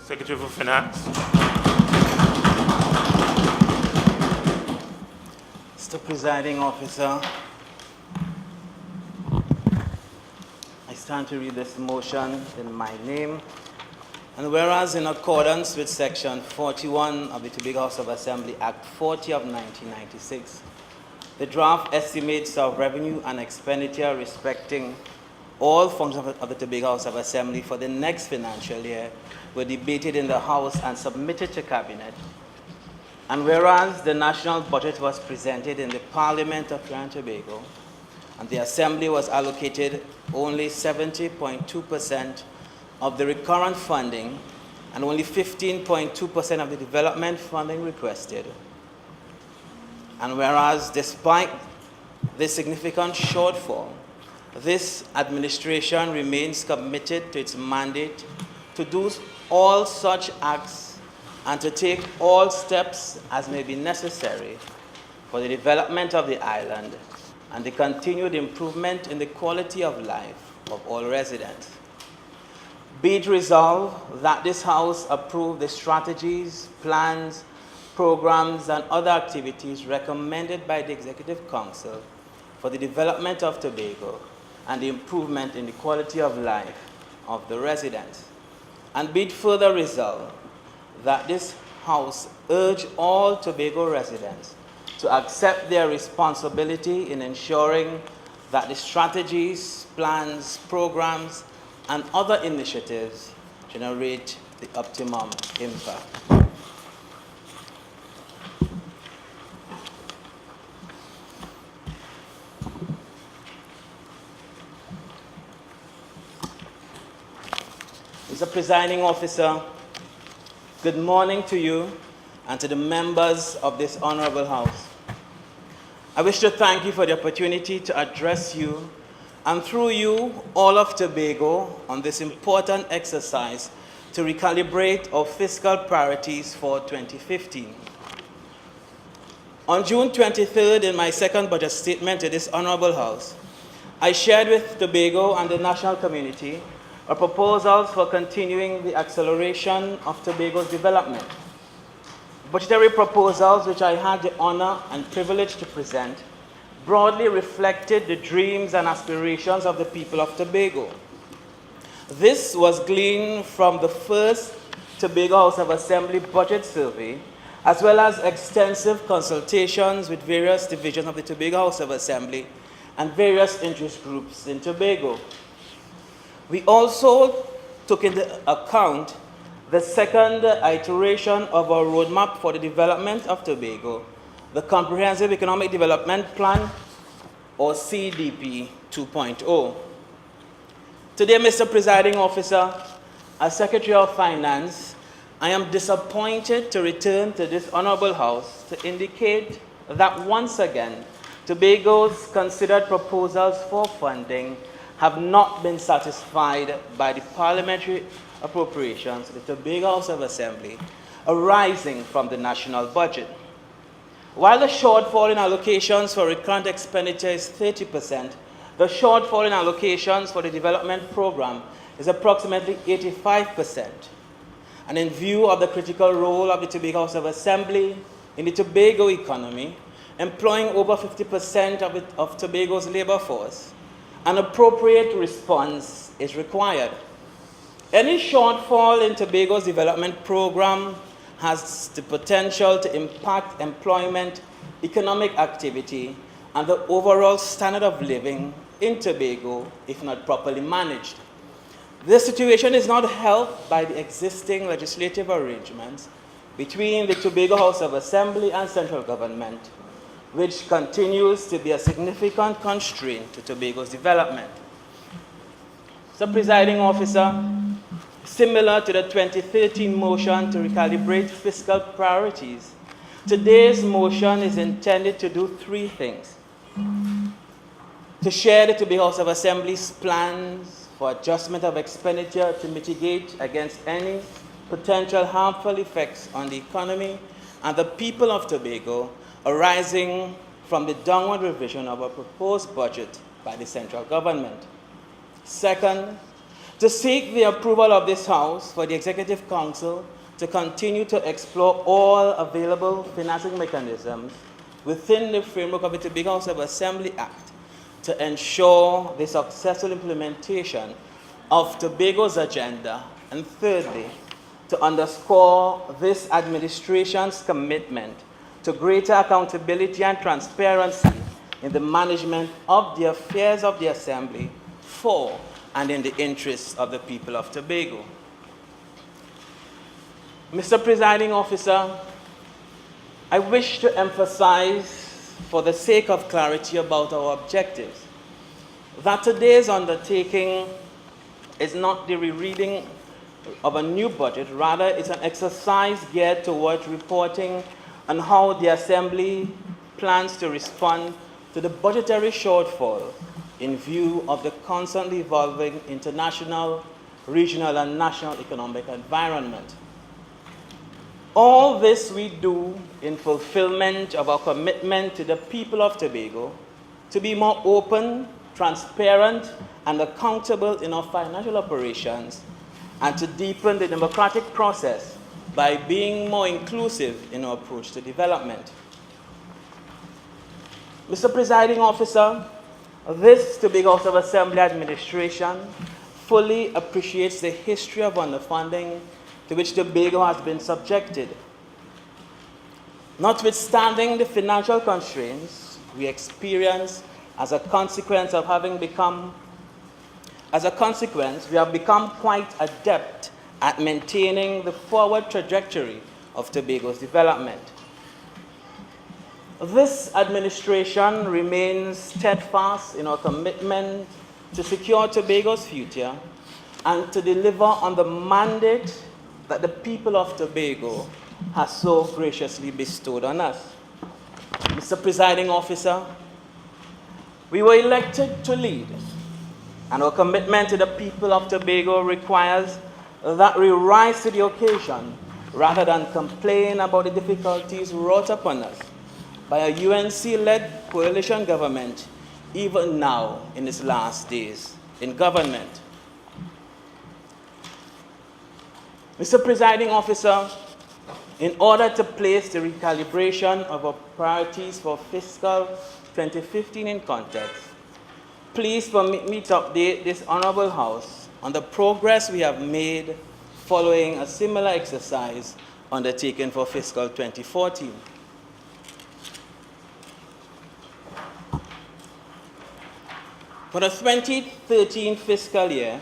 Secretary for Finance. Mr. Presiding Officer, I stand to read this motion in my name. And whereas in accordance with Section 41 of the Tobago House of Assembly Act 40 of 1996, the draft estimates of revenue and expenditure respecting all functions of the Tobago House of Assembly for the next financial year were debated in the House and submitted to Cabinet. And whereas the national budget was presented in the Parliament of Trinidad and Tobago, and the Assembly was allocated only 70.2% of the recurrent funding and only 15.2% of the development funding requested. And whereas despite this significant shortfall, this administration remains committed to its mandate to do all such acts and to take all steps as may be necessary for the development of the island and the continued improvement in the quality of life of all residents. Be it resolved that this House approve the strategies, plans, programs, and other activities recommended by the Executive Council for the development of Tobago and the improvement in the quality of life of the residents. And be it further resolved that this House urge all Tobago residents to accept their responsibility in ensuring that the strategies, plans, programs, and other initiatives generate the optimum impact. Mr. Presiding Officer, good morning to you and to the members of this Honorable House. I wish to thank you for the opportunity to address you and through you, all of Tobago, on this important exercise to recalibrate our fiscal priorities for 2015. On June 23rd, in my second budget statement to this Honorable House, I shared with Tobago and the national community our proposals for continuing the acceleration of Tobago's development. Budgetary proposals which I had the honor and privilege to present broadly reflected the dreams and aspirations of the people of Tobago. This was gleaned from the first Tobago House of Assembly budget survey, as well as extensive consultations with various divisions of the Tobago House of Assembly and various interest groups in Tobago. We also took into account the second iteration of our roadmap for the development of Tobago, the Comprehensive Economic Development Plan, or CDP 2.0. Today, Mr. Presiding Officer, as Secretary of Finance, I am disappointed to return to this Honorable House to indicate that once again, Tobago's considered proposals for funding have not been satisfied by the parliamentary appropriations of the Tobago House of Assembly arising from the national budget. While the shortfall in allocations for recurrent expenditure is 30%, the shortfall in allocations for the development program is approximately 85%. And in view of the critical role of the Tobago House of Assembly in the Tobago economy, employing over 50% of Tobago's labor force, an appropriate response is required. Any shortfall in Tobago's development program has the potential to impact employment, economic activity, and the overall standard of living in Tobago if not properly managed. This situation is not helped by the existing legislative arrangements between the Tobago House of Assembly and central government, which continues to be a significant constraint to Tobago's development. So, Presiding Officer, similar to the 2013 motion to recalibrate fiscal priorities, today's motion is intended to do three things: to share the Tobago House of Assembly's plans for adjustment of expenditure to mitigate against any potential harmful effects on the economy and the people of Tobago arising from the downward revision of a proposed budget by the central government. Second, to seek the approval of this House for the Executive Council to continue to explore all available financing mechanisms within the framework of the Tobago House of Assembly Act to ensure the successful implementation of Tobago's agenda, and thirdly, to underscore this administration's commitment to greater accountability and transparency in the management of the affairs of the Assembly for and in the interests of the people of Tobago. Mr. Presiding Officer, I wish to emphasize, for the sake of clarity about our objectives, that today's undertaking is not the rereading of a new budget. Rather, it's an exercise geared towards reporting on how the Assembly plans to respond to the budgetary shortfall in view of the constantly evolving international, regional, and national economic environment. All this we do in fulfillment of our commitment to the people of Tobago to be more open, transparent, and accountable in our financial operations, and to deepen the democratic process by being more inclusive in our approach to development. Mr. Presiding Officer, this Tobago House of Assembly administration fully appreciates the history of underfunding to which Tobago has been subjected. Notwithstanding the financial constraints we experience as a consequence, we have become quite adept at maintaining the forward trajectory of Tobago's development. This administration remains steadfast in our commitment to secure Tobago's future and to deliver on the mandate that the people of Tobago has so graciously bestowed on us. Mr. Presiding Officer, we were elected to lead, and our commitment to the people of Tobago requires that we rise to the occasion rather than complain about the difficulties wrought upon us by a UNC-led coalition government, even now in its last days in government. Mr. Presiding Officer, in order to place the recalibration of our priorities for fiscal 2015 in context, please permit me to update this Honorable House on the progress we have made following a similar exercise undertaken for fiscal 2014. For the 2013 fiscal year,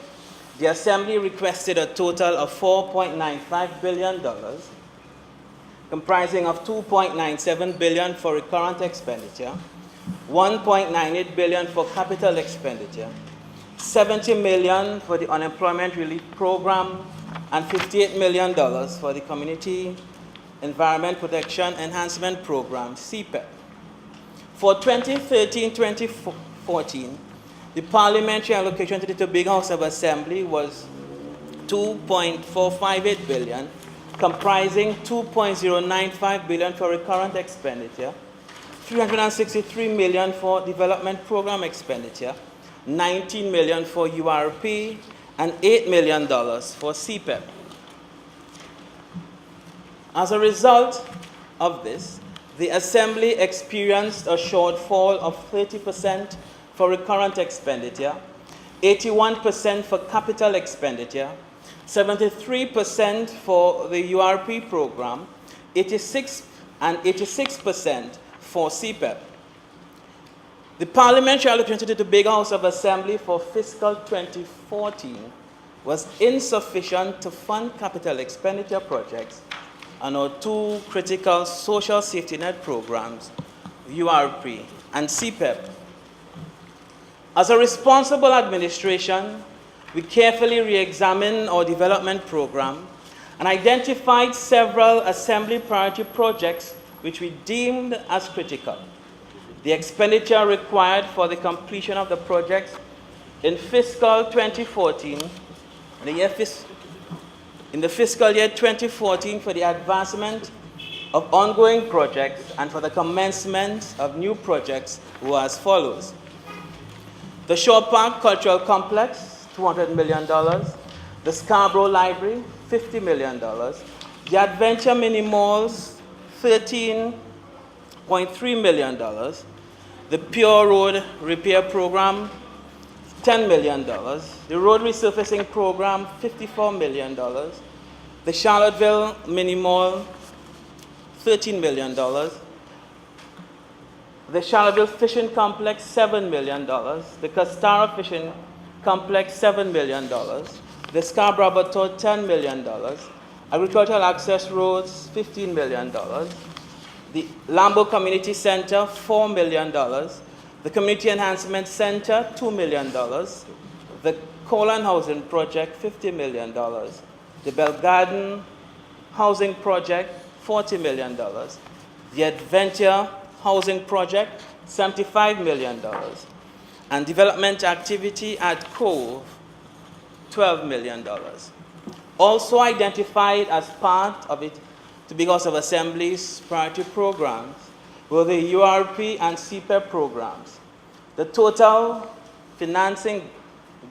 the Assembly requested a total of $4.95 billion, comprising of $2.97 billion for recurrent expenditure, $1.98 billion for capital expenditure, $70 million for the Unemployment Relief Program, and $58 million for the Community Environment Protection Enhancement Program, CPEP. For 2013-2014, the parliamentary allocation to the Tobago House of Assembly was $2.458 billion, comprising $2.095 billion for recurrent expenditure, $363 million for development program expenditure, $19 million for URP, and $8 million for CPEP. As a result of this, the Assembly experienced a shortfall of 30% for recurrent expenditure, 81% for capital expenditure, 73% for the URP program, 86% for CPEP. The parliamentary allocation to the Tobago House of Assembly for fiscal 2014 was insufficient to fund capital expenditure projects on our two critical social safety net programs, URP and CPEP. As a responsible administration, we carefully re-examined our development program and identified several Assembly priority projects which we deemed as critical. The expenditure required for the completion of the projects in fiscal 2014, in the fiscal year 2014 for the advancement of ongoing projects and for the commencement of new projects were as follows. The Shore Park Cultural Complex, $200 million. The Scarborough Library, $50 million. The Adventure Mini Malls, $13.3 million. The Pure Road Repair Program, $10 million. The Road Resurfacing Program, $54 million. The Charlottesville Mini Mall, $13 million. The Charlottesville Fishing Complex, $7 million. The Castara Fishing Complex, $7 million. The Scarborough Abattoir, $10 million. Agricultural Access Roads, $15 million. The Lambo Community Center, $4 million. The Community Enhancement Center, $2 million. The Colan Housing Project, $50 million. The Bell Garden Housing Project, $40 million. The Adventure Housing Project, $75 million. And development activity at Cove, $12 million. Also identified as part of it to because of Assembly's priority programs were the URP and CPEP programs. The total financing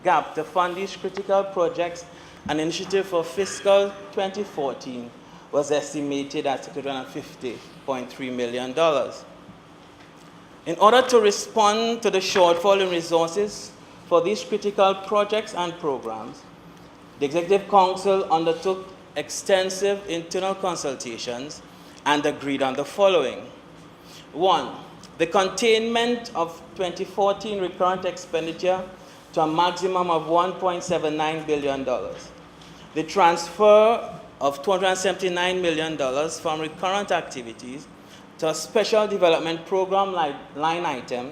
gap to fund these critical projects and initiatives for fiscal 2014 was estimated at $250.3 million. In order to respond to the shortfall in resources for these critical projects and programs, the Executive Council undertook extensive internal consultations and agreed on the following. 1, the containment of 2014 recurrent expenditure to a maximum of $1.79 billion. The transfer of $279 million from recurrent activities to a special development program line item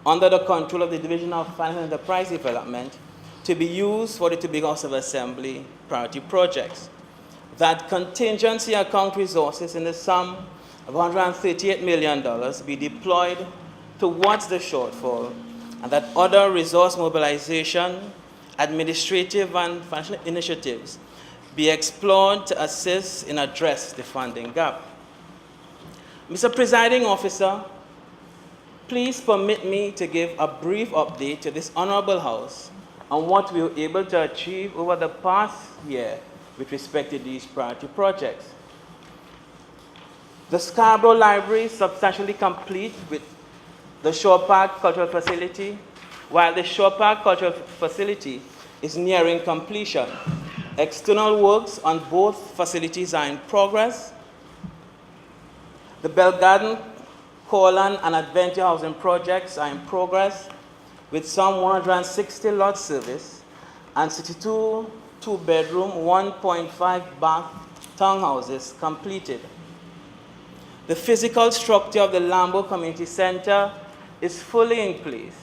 under the control of the Division of Finance and Enterprise Development to be used for the Tobago House of Assembly priority projects. That contingency account resources in the sum of $138 million be deployed towards the shortfall, and that other resource mobilization, administrative and financial initiatives be explored to assist in address the funding gap. Mr. Presiding Officer, please permit me to give a brief update to this Honorable House on what we were able to achieve over the past year with respect to these priority projects. The Scarborough Library is substantially complete with the Shore Park Cultural Facility, while the Shore Park Cultural Facility is nearing completion. External works on both facilities are in progress. The Bell Garden, Colan, and Adventure Housing projects are in progress, with some 160 lot service and 62 two-bedroom, 1.5 bath townhouses completed. The physical structure of the Lambo Community Center is fully in place.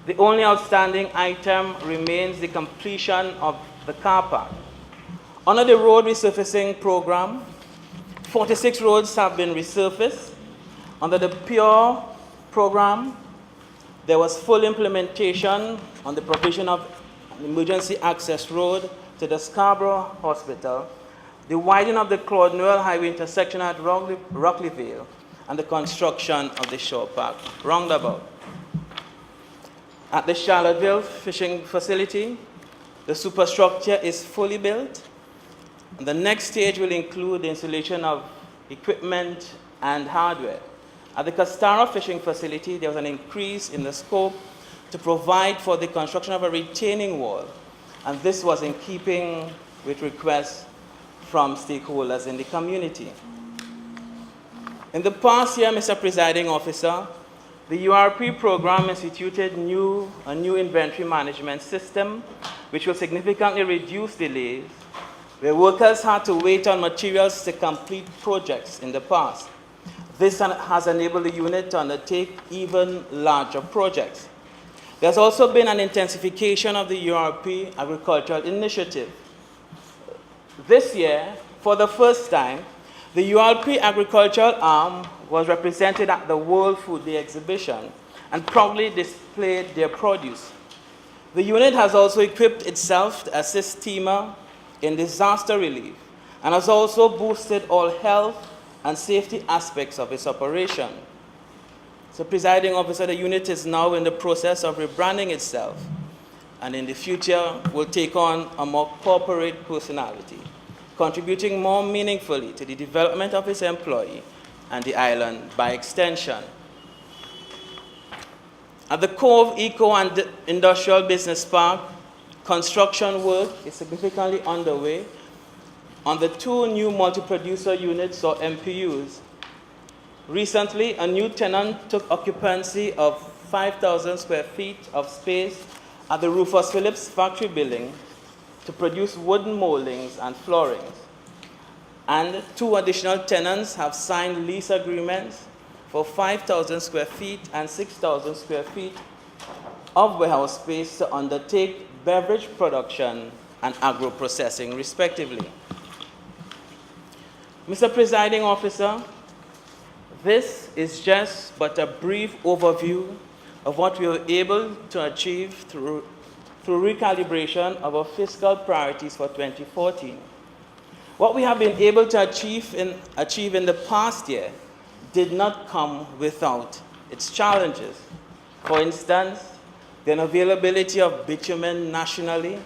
The only outstanding item remains the completion of the car park. Under the road resurfacing program, 46 roads have been resurfaced. Under the PURE program, there was full implementation on the provision of an emergency access road to the Scarborough Hospital, the widening of the Claude Noel Highway intersection at Rockleyville, and the construction of the Shore Park roundabout. At the Charlottesville Fishing Facility, the superstructure is fully built. And the next stage will include the installation of equipment and hardware. At the Castara Fishing Facility, there was an increase in the scope to provide for the construction of a retaining wall, and this was in keeping with requests from stakeholders in the community. In the past year, Mr. Presiding Officer, the URP program instituted a new inventory management system, which will significantly reduce delays, where workers had to wait on materials to complete projects in the past. This has enabled the unit to undertake even larger projects. There's also been an intensification of the URP agricultural initiative. This year, for the first time, the URP agricultural arm was represented at the World Food Day exhibition and proudly displayed their produce. The unit has also equipped itself to assist TEMA in disaster relief and has also boosted all health and safety aspects of its operation. So, Presiding Officer, the unit is now in the process of rebranding itself and in the future will take on a more corporate personality, contributing more meaningfully to the development of its employee and the island by extension. At the Cove Eco and Industrial Business Park, construction work is significantly underway on the 2 new multi-producer units, or MPUs. Recently, a new tenant took occupancy of 5,000 square feet of space at the Rufus Phillips factory building to produce wooden moldings and floorings. And 2 additional tenants have signed lease agreements for 5,000 square feet and 6,000 square feet of warehouse space to undertake beverage production and agro-processing, respectively. Mr. Presiding Officer, this is just but a brief overview of what we were able to achieve through recalibration of our fiscal priorities for 2014. What we have been able to achieve in the past year did not come without its challenges. For instance, the unavailability of bitumen nationally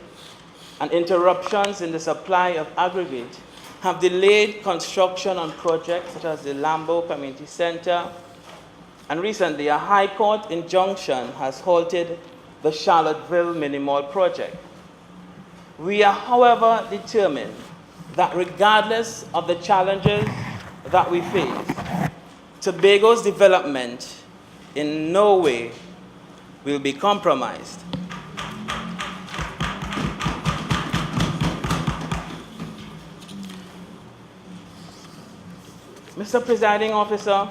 and interruptions in the supply of aggregate have delayed construction on projects such as the Lambeau Community Center, and recently a High Court injunction has halted the Charlottesville Mini Mall project. We are, however, determined that regardless of the challenges that we face, Tobago's development in no way will be compromised. Mr. Presiding Officer,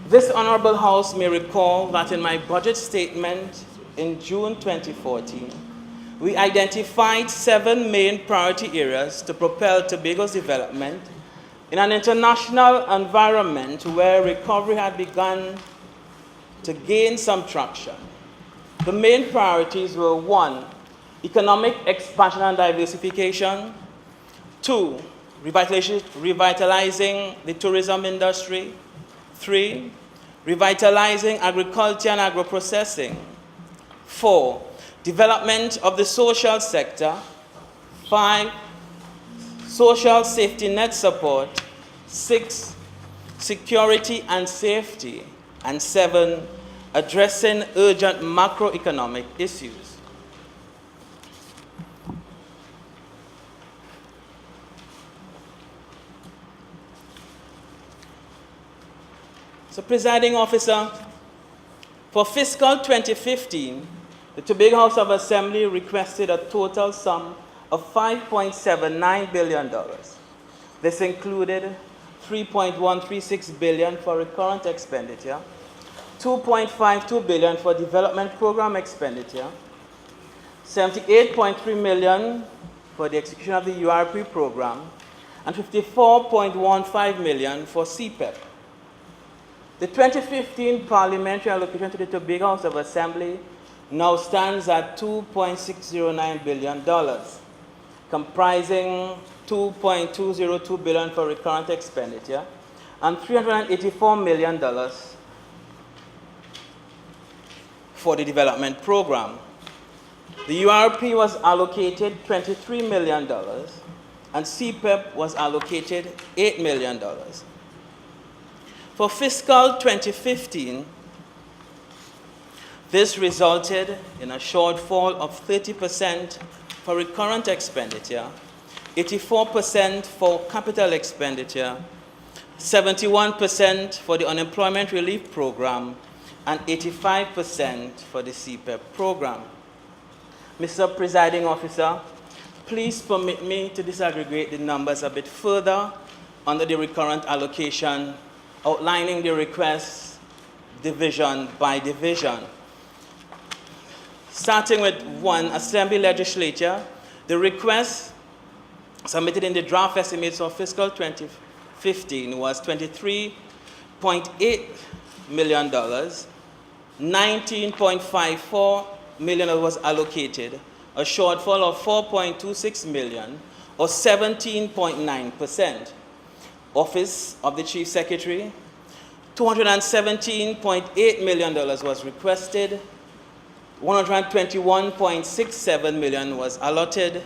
this Honorable House may recall that in my budget statement in June 2014, we identified 7 main priority areas to propel Tobago's development in an international environment where recovery had begun to gain some traction. The main priorities were: 1, economic expansion and diversification; 2, revitalizing the tourism industry; 3, revitalizing agriculture and agro-processing; 4, development of the social sector; 5, social safety net support; 6, security and safety; and 7, addressing urgent macroeconomic issues. So, Presiding Officer, for fiscal 2015, the Tobago House of Assembly requested a total sum of $5.79 billion. This included $3.136 billion for recurrent expenditure, $2.52 billion for development program expenditure, $78.3 million for the execution of the URP program, and $54.15 million for CPEP. The 2015 parliamentary allocation to the Tobago House of Assembly now stands at $2.609 billion, comprising $2.202 billion for recurrent expenditure and $384 million for the development program. The URP was allocated $23 million and CPEP was allocated $8 million. For fiscal 2015, this resulted in a shortfall of 30% for recurrent expenditure, 84% for capital expenditure, 71% for the unemployment relief program, and 85% for the CPEP program. Mr. Presiding Officer, please permit me to disaggregate the numbers a bit further under the recurrent allocation, outlining the requests division by division. Starting with 1, Assembly Legislature, the request submitted in the draft estimates for fiscal 2015 was $23.8 million, $19.54 million was allocated, a shortfall of $4.26 million, or 17.9%. Office of the Chief Secretary, $217.8 million was requested, $121.67 million was allotted,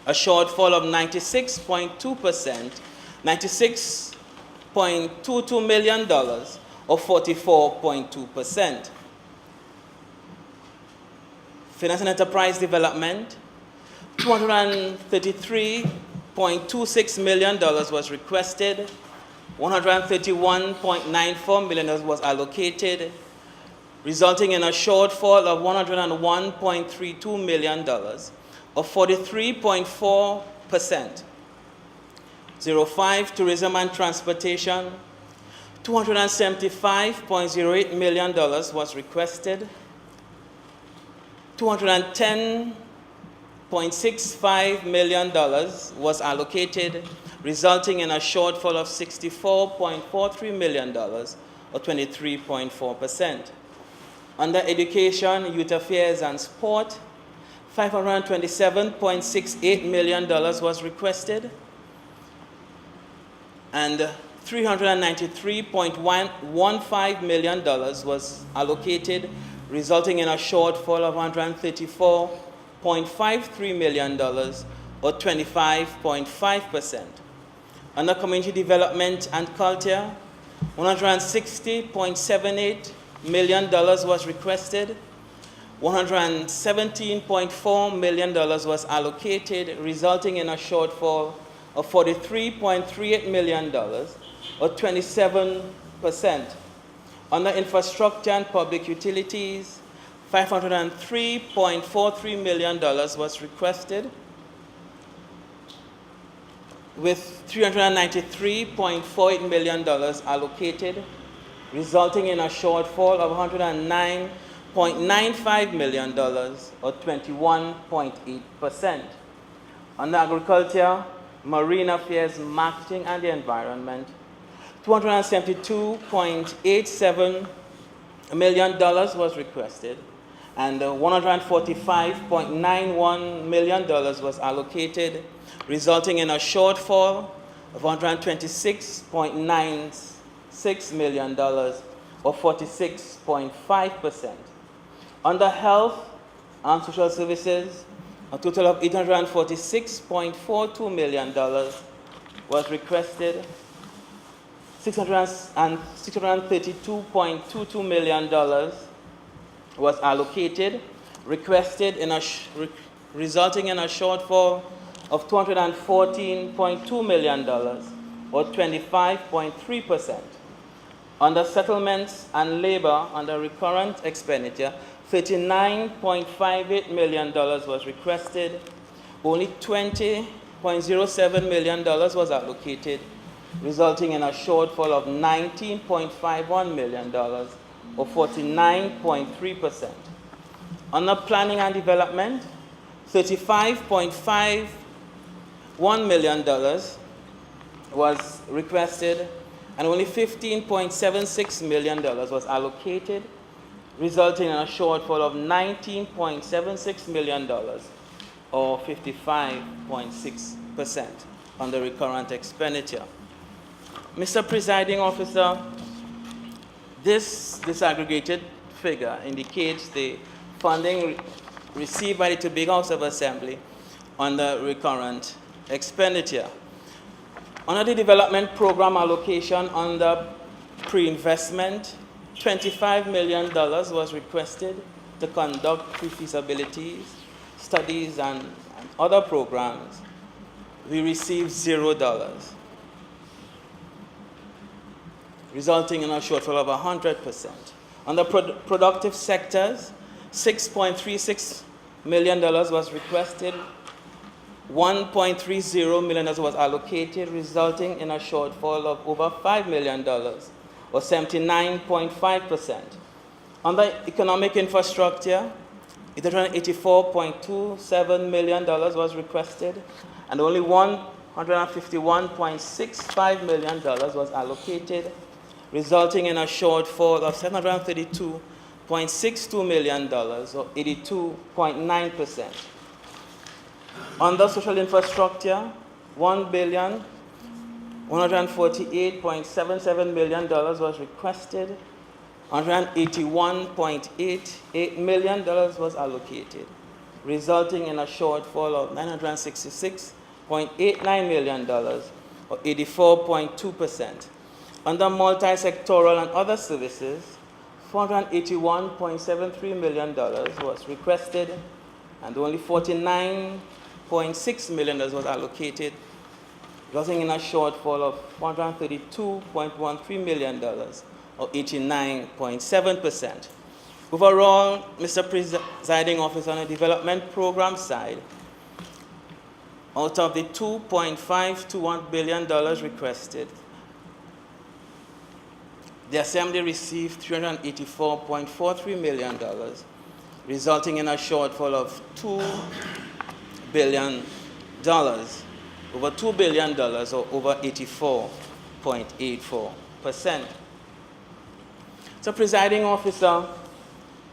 a shortfall of 96.2%, $96.22 million, or 44.2%. Finance and Enterprise Development, $233.26 million was requested, $131.94 million was allocated, resulting in a shortfall of $101.32 million, or 43.4%. 05, Tourism and Transportation, $275.08 million was requested, $210.65 million was allocated, resulting in a shortfall of $64.43 million, or 23.4%. Under Education, Youth Affairs, and Sport, $527.68 million was requested, and $393.15 million was allocated, resulting in a shortfall of $134.53 million, or 25.5%. Under Community Development and Culture, $160.78 million was requested, $117.4 million was allocated, resulting in a shortfall of $43.38 million, or 27%. Under Infrastructure and Public Utilities, $503.43 million was requested, with $393.48 million allocated, resulting in a shortfall of $109.95 million, or 21.8%. Under Agriculture, Marine Affairs, Marketing, and the Environment, $272.87 million was requested, and $145.91 million was allocated, resulting in a shortfall of $126.96 million, or 46.5%. Under Health and Social Services, a total of $846.42 million was requested, $632.22 million was allocated, requested, resulting in a shortfall of $214.2 million, or 25.3%. Under Settlements and Labor, under Recurrent Expenditure, $39.58 million was requested, only $20.07 million was allocated, resulting in a shortfall of $19.51 million, or 49.3%. Under Planning and Development, $35.51 million was requested, and only $15.76 million was allocated, resulting in a shortfall of $19.76 million, or 55.6% on the recurrent expenditure. Mr. Presiding Officer, this disaggregated figure indicates the funding received by the Tobago House of Assembly on the recurrent expenditure. Under the development program allocation under pre-investment, $25 million was requested to conduct pre-feasibilities, studies, and other programs. We received $0, resulting in a shortfall of 100%. Under productive sectors, $6.36 million was requested, $1.30 million was allocated, resulting in a shortfall of over $5 million, or 79.5%. Under economic infrastructure, $884.27 million was requested, and only $151.65 million was allocated, resulting in a shortfall of $732.62 million, or 82.9%. Under social infrastructure, $1,101 $148.77 million was requested, $181.88 million was allocated, resulting in a shortfall of $966.89 million, or 84.2%. Under multi-sectoral and other services, $481.73 million was requested, and only $49.6 million was allocated, resulting in a shortfall of $132.13 million, or 89.7%. Overall, Mr. Presiding Officer, on the development program side, out of the $2.521 billion requested, the Assembly received $384.43 million, resulting in a shortfall of $2 billion, over $2 billion, or over 84.84%. So, Presiding Officer,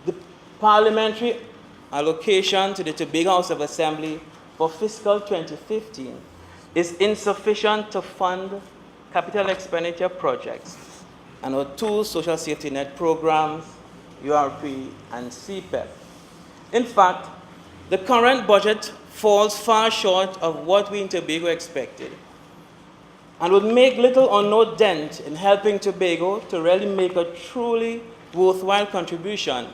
the parliamentary allocation to the Tobago House of Assembly for fiscal 2015 is insufficient to fund capital expenditure projects and our two social safety net programs, URP and CPEP. In fact, the current budget falls far short of what we in Tobago expected and would make little or no dent in helping Tobago to really make a truly worthwhile contribution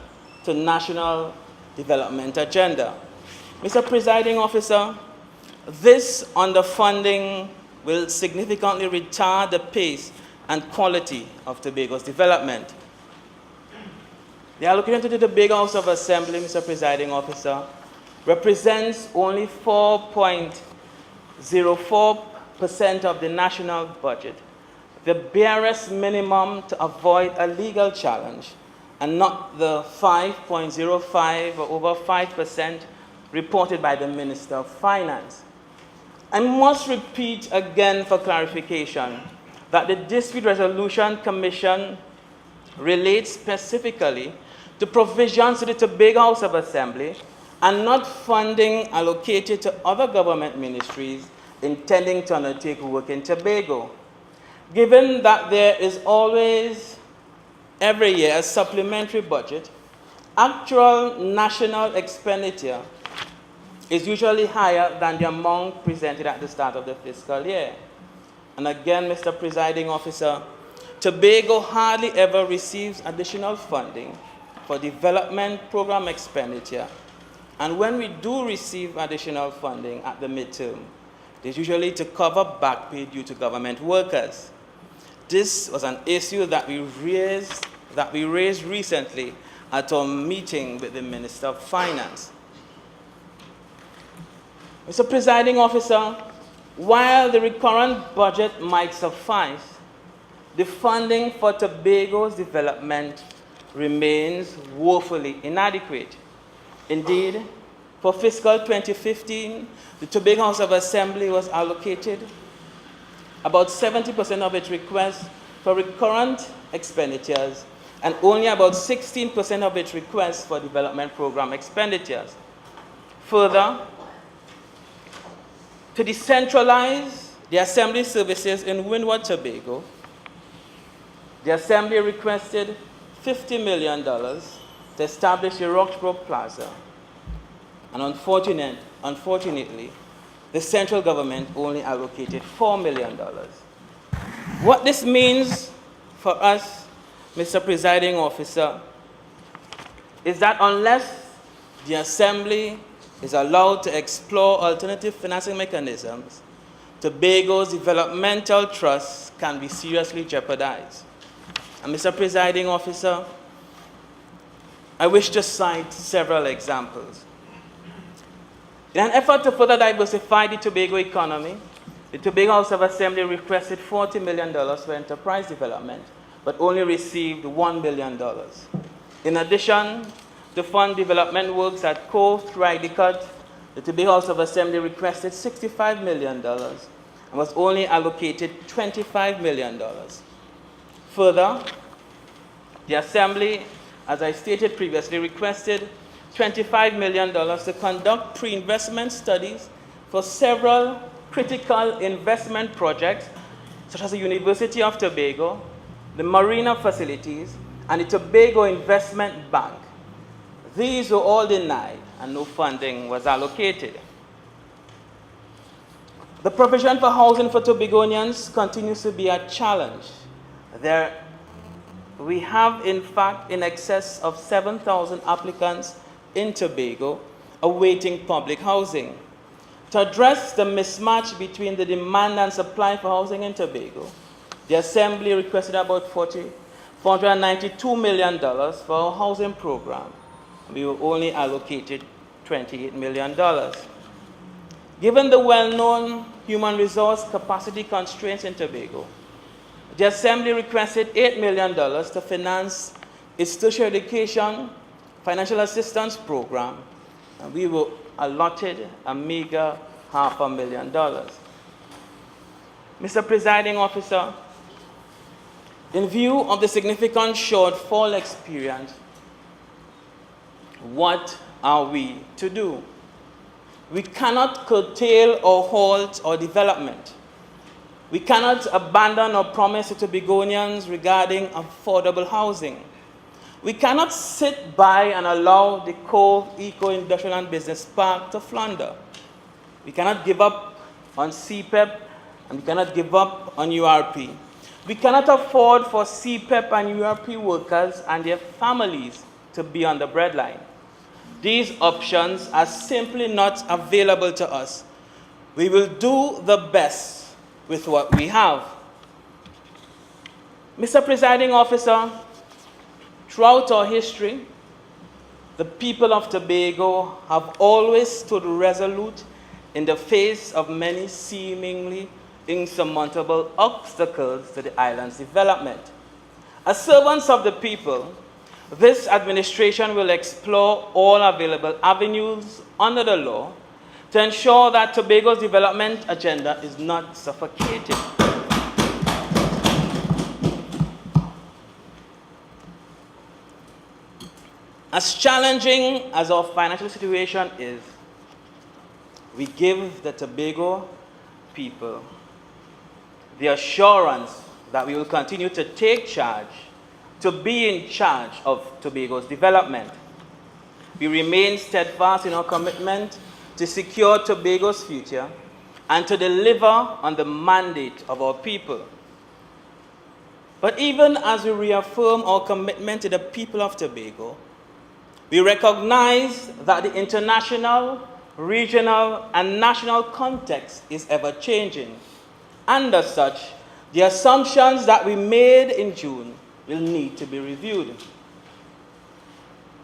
to national development agenda. Mr. Presiding Officer, this underfunding will significantly retard the pace and quality of Tobago's development. The allocation to the Tobago House of Assembly, Mr. Presiding Officer, represents only 4.04% of the national budget, the barest minimum to avoid a legal challenge, and not the 5.05 or over 5% reported by the Minister of Finance. I must repeat again for clarification that the Dispute Resolution Commission relates specifically to provisions to the Tobago House of Assembly and not funding allocated to other government ministries intending to undertake work in Tobago. Given that there is always, every year, a supplementary budget, actual national expenditure is usually higher than the amount presented at the start of the fiscal year. And again, Mr. Presiding Officer, Tobago hardly ever receives additional funding for development program expenditure. And when we do receive additional funding at the midterm, it is usually to cover back pay due to government workers. This was an issue that we raised recently at our meeting with the Minister of Finance. Mr. Presiding Officer, while the recurrent budget might suffice, the funding for Tobago's development remains woefully inadequate. Indeed, for fiscal 2015, the Tobago House of Assembly was allocated about 70% of its requests for recurrent expenditures and only about 16% of its requests for development program expenditures. Further, to decentralize the Assembly services in Windward, Tobago, the Assembly requested $50 million to establish the Roxborough Plaza. And unfortunately, the central government only allocated $4 million. What this means for us, Mr. Presiding Officer, is that unless the Assembly is allowed to explore alternative financing mechanisms, Tobago's developmental trusts can be seriously jeopardized. And Mr. Presiding Officer, I wish to cite several examples. In an effort to further diversify the Tobago economy, the Tobago House of Assembly requested $40 million for enterprise development, but only received $1 million. In addition, to fund development works at Cove, Ridecut, the Tobago House of Assembly requested $65 million and was only allocated $25 million. Further, the Assembly, as I stated previously, requested $25 million to conduct pre-investment studies for several critical investment projects such as the University of Tobago, the Marina facilities, and the Tobago Investment Bank. These were all denied and no funding was allocated. The provision for housing for Tobagonians continues to be a challenge. We have, in fact, in excess of 7,000 applicants in Tobago awaiting public housing. To address the mismatch between the demand and supply for housing in Tobago, the Assembly requested about $492 million for our housing program. We were only allocated $28 million. Given the well-known human resource capacity constraints in Tobago, the Assembly requested $8 million to finance its tertiary education financial assistance program, and we were allotted a meager $500,000. Mr. Presiding Officer, in view of the significant shortfall experienced, what are we to do? We cannot curtail or halt our development. We cannot abandon our promise to Tobagonians regarding affordable housing. We cannot sit by and allow the Cove Eco-Industrial and Business Park to flounder. We cannot give up on CPEP, and we cannot give up on URP. We cannot afford for CPEP and URP workers and their families to be on the breadline. These options are simply not available to us. We will do the best with what we have. Mr. Presiding Officer, throughout our history, the people of Tobago have always stood resolute in the face of many seemingly insurmountable obstacles to the island's development. As servants of the people, this administration will explore all available avenues under the law to ensure that Tobago's development agenda is not suffocated. As challenging as our financial situation is, we give the Tobago people the assurance that we will continue to take charge, to be in charge of Tobago's development. We remain steadfast in our commitment to secure Tobago's future and to deliver on the mandate of our people. But even as we reaffirm our commitment to the people of Tobago, we recognize that the international, regional, and national context is ever-changing. And as such, the assumptions that we made in June will need to be reviewed.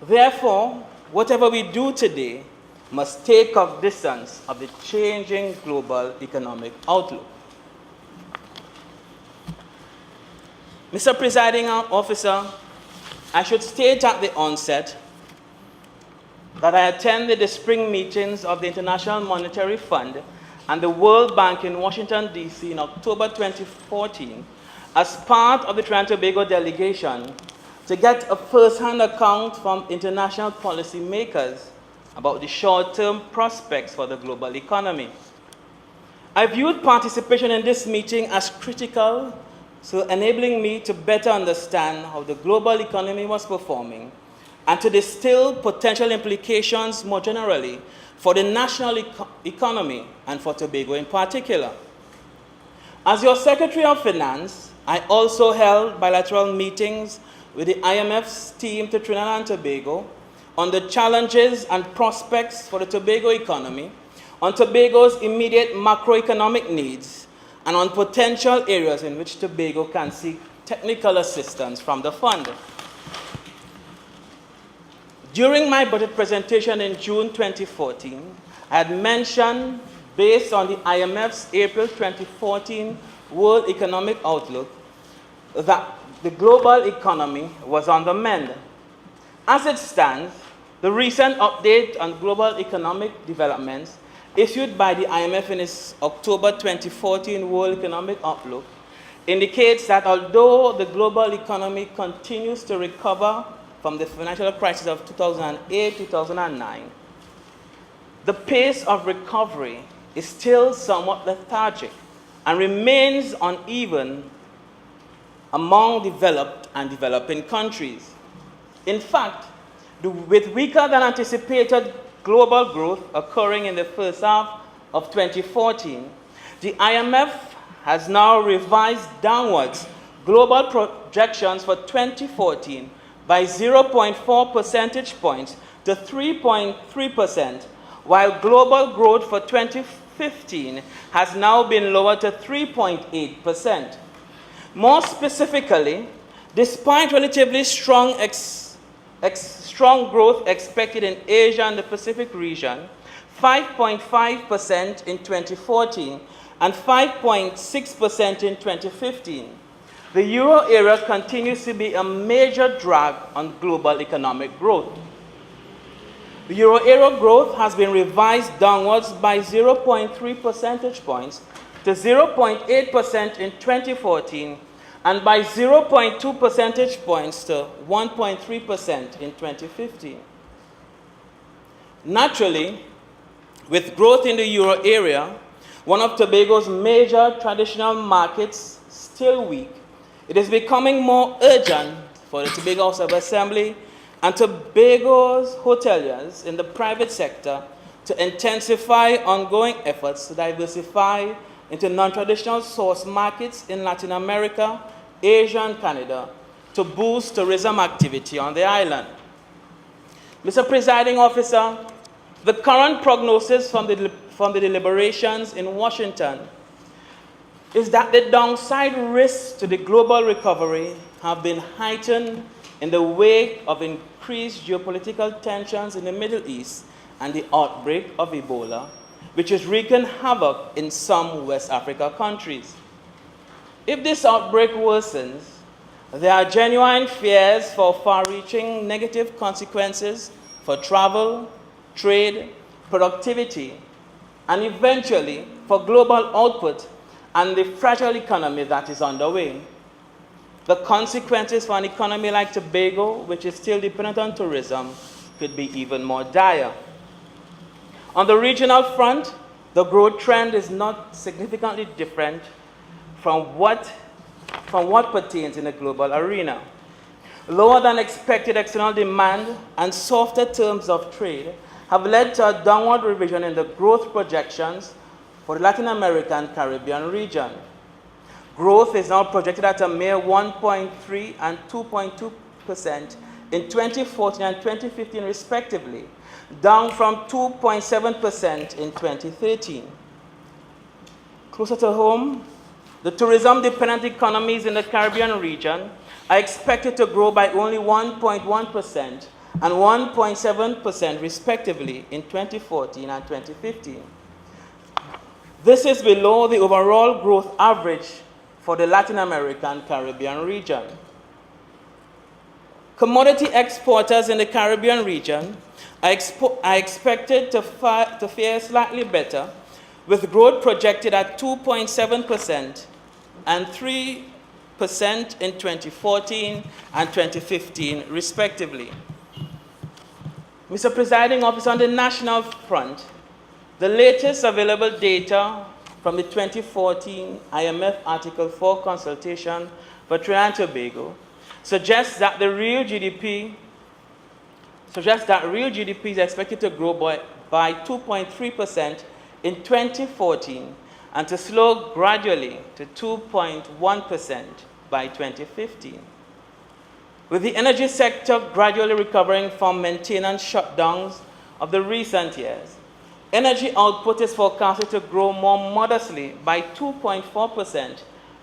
Therefore, whatever we do today must take cognizance of the changing global economic outlook. Mr. Presiding Officer, I should state at the onset that I attended the spring meetings of the International Monetary Fund and the World Bank in Washington, D.C. in October 2014 as part of the Trinidad and Tobago delegation to get a first-hand account from international policymakers about the short-term prospects for the global economy. I viewed participation in this meeting as critical, so enabling me to better understand how the global economy was performing and to distill potential implications more generally for the national economy and for Tobago in particular. As your Secretary of Finance, I also held bilateral meetings with the IMF's team to Trinidad and Tobago on the challenges and prospects for the Tobago economy, on Tobago's immediate macroeconomic needs, and on potential areas in which Tobago can seek technical assistance from the fund. During my budget presentation in June 2014, I had mentioned, based on the IMF's April 2014 World Economic Outlook, that the global economy was on the mend. As it stands, the recent update on global economic developments issued by the IMF in its October 2014 World Economic Outlook indicates that although the global economy continues to recover from the financial crisis of 2008-2009, the pace of recovery is still somewhat lethargic and remains uneven among developed and developing countries. In fact, with weaker than anticipated global growth occurring in the first half of 2014, the IMF has now revised downwards global projections for 2014 by 0.4 percentage points to 3.3%, while global growth for 2015 has now been lowered to 3.8%. More specifically, despite relatively strong growth expected in Asia and the Pacific region, 5.5% in 2014 and 5.6% in 2015, the euro area continues to be a major drag on global economic growth. The euro area growth has been revised downwards by 0.3 percentage points to 0.8% in 2014 and by 0.2 percentage points to 1.3% in 2015. Naturally, with growth in the euro area, one of Tobago's major traditional markets still weak, it is becoming more urgent for the Tobago House of Assembly and Tobago's hoteliers in the private sector to intensify ongoing efforts to diversify into non-traditional source markets in Latin America, Asia, and Canada to boost tourism activity on the island. Mr. Presiding Officer, the current prognosis from the deliberations in Washington is that the downside risks to the global recovery have been heightened in the wake of increased geopolitical tensions in the Middle East and the outbreak of Ebola, which is wreaking havoc in some West Africa countries. If this outbreak worsens, there are genuine fears for far-reaching negative consequences for travel, trade, productivity, and eventually for global output and the fragile economy that is underway. The consequences for an economy like Tobago, which is still dependent on tourism, could be even more dire. On the regional front, the growth trend is not significantly different from what pertains in the global arena. Lower than expected external demand and softer terms of trade have led to a downward revision in the growth projections for the Latin American and Caribbean region. Growth is now projected at a mere 1.3 and 2.2% in 2014 and 2015 respectively, down from 2.7% in 2013. Closer to home, the tourism-dependent economies in the Caribbean region are expected to grow by only 1.1% and 1.7% respectively in 2014 and 2015. This is below the overall growth average for the Latin American Caribbean region. Commodity exporters in the Caribbean region are expected to fare slightly better, with growth projected at 2.7% and 3% in 2014 and 2015, respectively. Mr. Presiding Officer, on the national front, the latest available data from the 2014 IMF Article 4 consultation for Trinidad and Tobago suggests that real GDP is expected to grow by 2.3% in 2014 and to slow gradually to 2.1% by 2015. With the energy sector gradually recovering from maintenance shutdowns of the recent years, energy output is forecasted to grow more modestly by 2.4%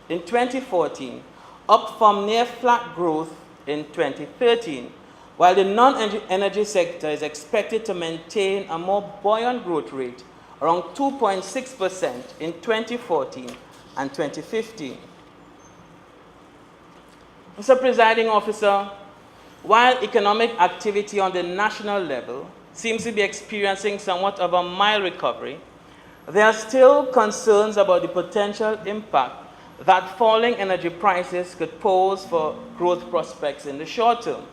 in 2014, up from near flat growth in 2013, while the non-energy sector is expected to maintain a more buoyant growth rate around 2.6% in 2014 and 2015. Mr. Presiding Officer, while economic activity on the national level seems to be experiencing somewhat of a mild recovery, there are still concerns about the potential impact that falling energy prices could pose for growth prospects in the short term.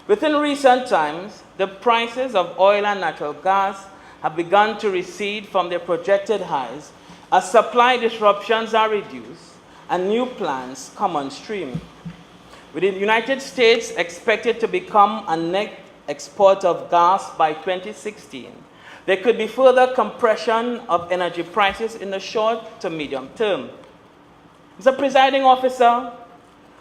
Within recent times, the prices of oil and natural gas have begun to recede from their projected highs as supply disruptions are reduced and new plants come on stream. With the United States expected to become a net exporter of gas by 2016, there could be further compression of energy prices in the short to medium term. Mr. Presiding Officer,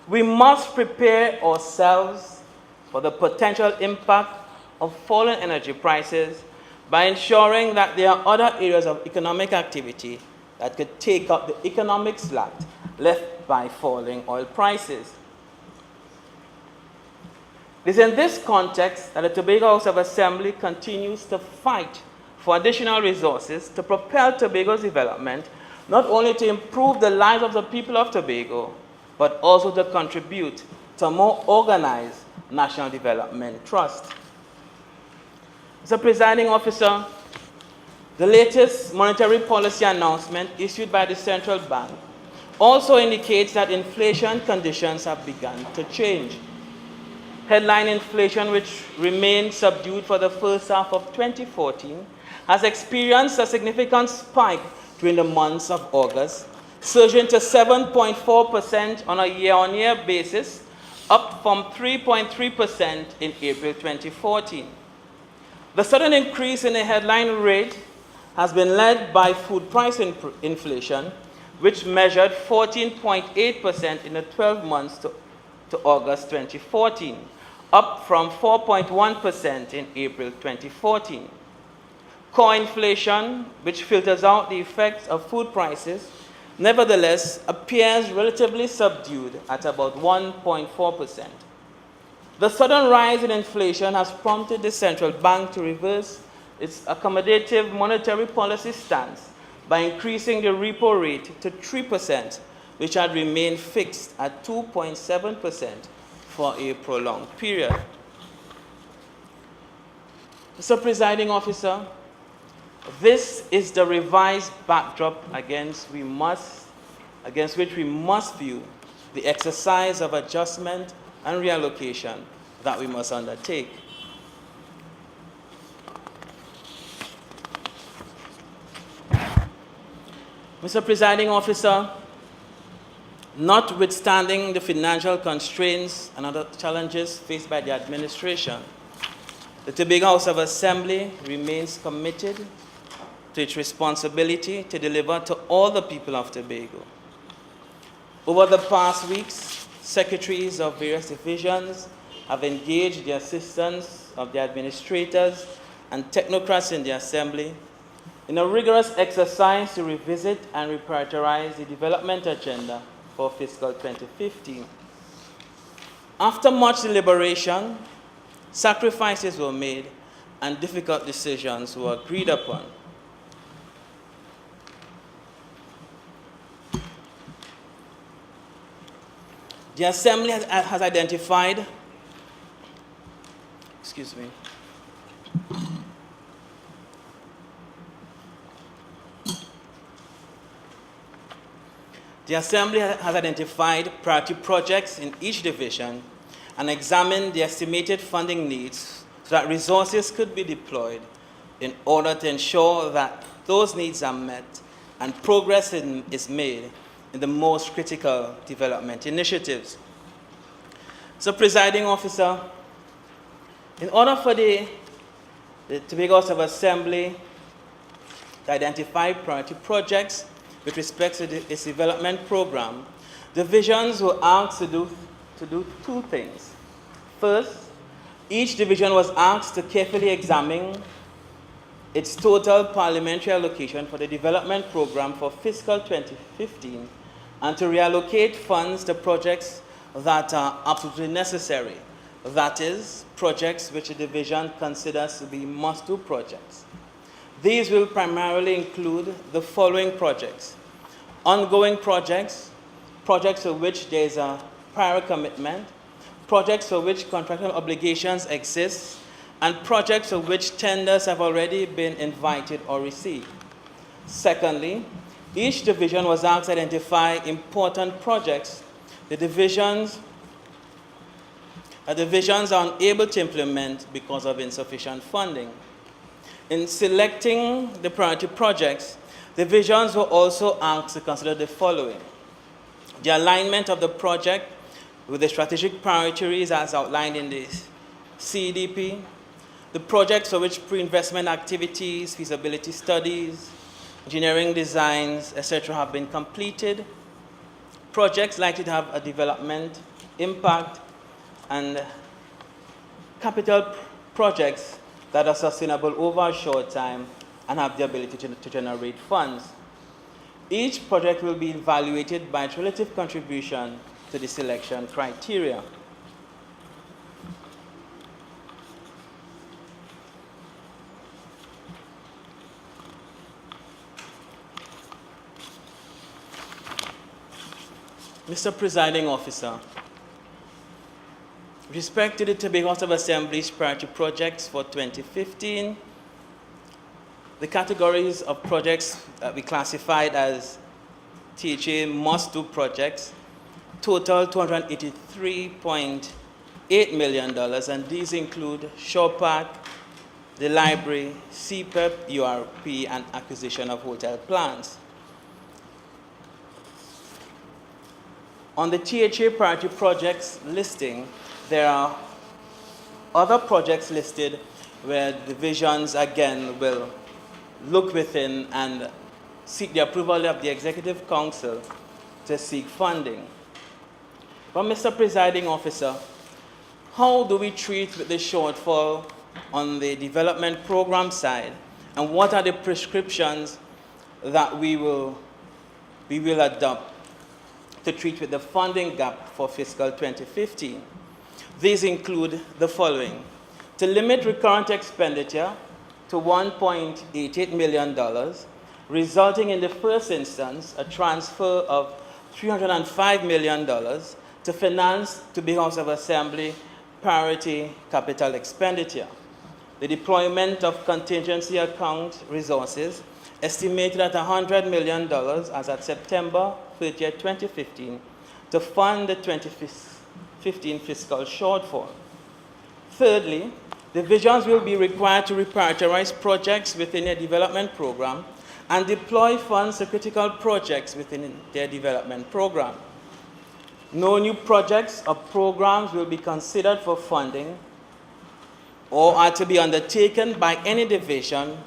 we must prepare ourselves for the potential impact of falling energy prices by ensuring that there are other areas of economic activity that could take up the economic slack left by falling oil prices. It is in this context that the Tobago House of Assembly continues to fight for additional resources to propel Tobago's development, not only to improve the lives of the people of Tobago, but also to contribute to a more organized national development trust. Mr. Presiding Officer, the latest monetary policy announcement issued by the central bank also indicates that inflation conditions have begun to change. Headline inflation, which remained subdued for the first half of 2014, has experienced a significant spike during the months of August, surging to 7.4% on a year-on-year basis, up from 3.3% in April 2014. The sudden increase in the headline rate has been led by food price inflation, which measured 14.8% in the 12 months to August 2014, up from 4.1% in April 2014. Core inflation, which filters out the effects of food prices, nevertheless appears relatively subdued at about 1.4%. The sudden rise in inflation has prompted the central bank to reverse its accommodative monetary policy stance by increasing the repo rate to 3%, which had remained fixed at 2.7% for a prolonged period. Mr. Presiding Officer, this is the revised backdrop against which we must view the exercise of adjustment and reallocation that we must undertake. Mr. Presiding Officer, notwithstanding the financial constraints and other challenges faced by the administration, the Tobago House of Assembly remains committed to its responsibility to deliver to all the people of Tobago. Over the past weeks, secretaries of various divisions have engaged the assistance of the administrators and technocrats in the Assembly in a rigorous exercise to revisit and reprioritize the development agenda for fiscal 2015. After much deliberation, sacrifices were made and difficult decisions were agreed upon. The Assembly has identified, The Assembly has identified priority projects in each division and examined the estimated funding needs so that resources could be deployed in order to ensure that those needs are met and progress is made in the most critical development initiatives. So, Presiding Officer, in order for the Tobago House of Assembly to identify priority projects with respect to its development program, divisions were asked to do two things. First, each division was asked to carefully examine its total parliamentary allocation for the development program for fiscal 2015 and to reallocate funds to projects that are absolutely necessary. That is, projects which the division considers to be must-do projects. These will primarily include the following projects: ongoing projects, projects for which there is a prior commitment, projects for which contractual obligations exist, and projects for which tenders have already been invited or received. Secondly, each division was asked to identify important projects the divisions are unable to implement because of insufficient funding. In selecting the priority projects, Divisions were also asked to consider the following: the alignment of the project with the strategic priorities as outlined in the CDP, the projects for which pre-investment activities, feasibility studies, engineering designs, etc. have been completed, projects likely to have a development impact, and capital projects that are sustainable over a short time and have the ability to generate funds. Each project will be evaluated by its relative contribution to the selection criteria. Mr. Presiding Officer, with respect to the Tobago House of Assembly's priority projects for 2015, the categories of projects that we classified as THA must-do projects total $283.8 million, and these include Shore Park, the library, CPEP, URP, and acquisition of hotel plans. On the THA priority projects listing, there are other projects listed where divisions again will look within and seek the approval of the Executive Council to seek funding. But Mr. Presiding Officer, how do we treat with the shortfall on the development program side, and what are the prescriptions that we will adopt to treat with the funding gap for fiscal 2015? These include the following: to limit recurrent expenditure to $1.88 million, resulting in the first instance a transfer of $305 million to finance Tobago House of Assembly priority capital expenditure. The deployment of contingency account resources estimated at $100 million as at September 30th, 2015, to fund the 2015 fiscal shortfall. Thirdly, divisions will be required to reprioritize projects within a development program and deploy funds to critical projects within their development program. No new projects or programs will be considered for funding or are to be undertaken by any division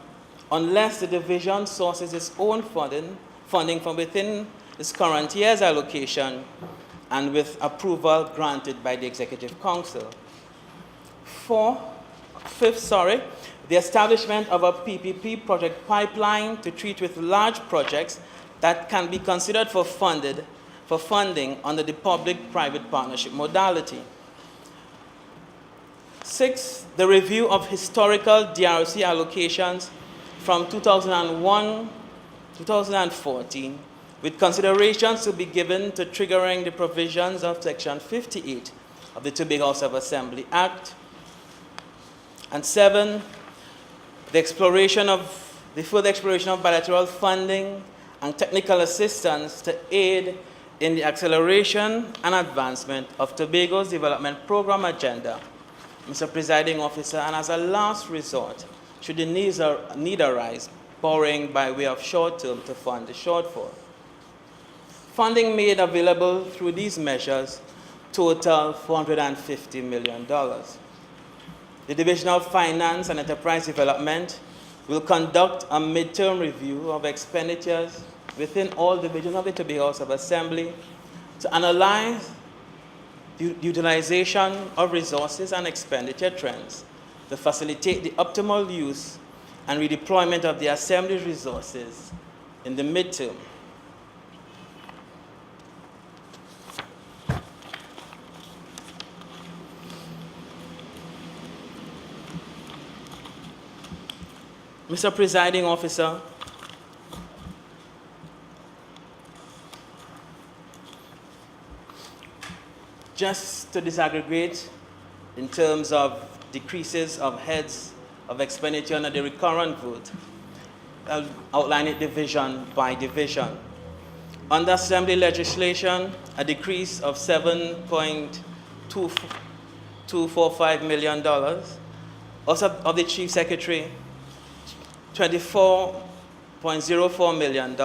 unless the division sources its own funding from within its current year's allocation and with approval granted by the Executive Council. Fifth, the establishment of a PPP project pipeline to treat with large projects that can be considered for funding under the public-private partnership modality. Sixth, the review of historical DRC allocations from 2001-2014, with considerations to be given to triggering the provisions of Section 58 of the Tobago House of Assembly Act. And seven, the further exploration of bilateral funding and technical assistance to aid in the acceleration and advancement of Tobago's development program agenda. Mr. Presiding Officer, and as a last resort, should the need arise, borrowing by way of short-term to fund the shortfall. Funding made available through these measures total $450 million. The Division of Finance and Enterprise Development will conduct a midterm review of expenditures within all divisions of the Tobago House of Assembly to analyze the utilization of resources and expenditure trends to facilitate the optimal use and redeployment of the Assembly's resources in the midterm. Mr. Presiding Officer, just to disaggregate in terms of decreases of heads of expenditure under the recurrent vote, I'll outline it division by division. Under Assembly legislation, a decrease of $7.245 million. Also of the Chief Secretary, $24.5 $0.04 million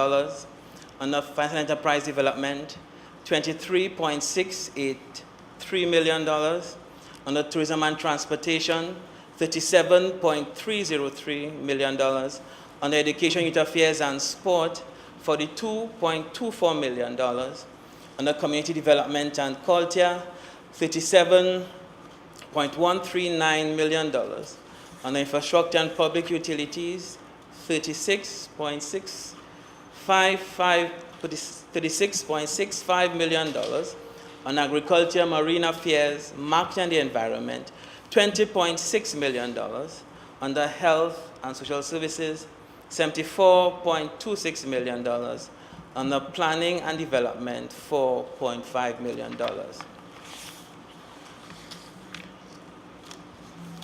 under financial enterprise development, $23.683 million under tourism and transportation, $37.303 million under education, youth affairs and sport, $42.24 million under community development and culture, $37.139 million under infrastructure and public utilities, $36.65 million on agriculture, marine affairs, market and the environment, $20.6 million under health and social services, $74.26 million under planning and development, $4.5 million.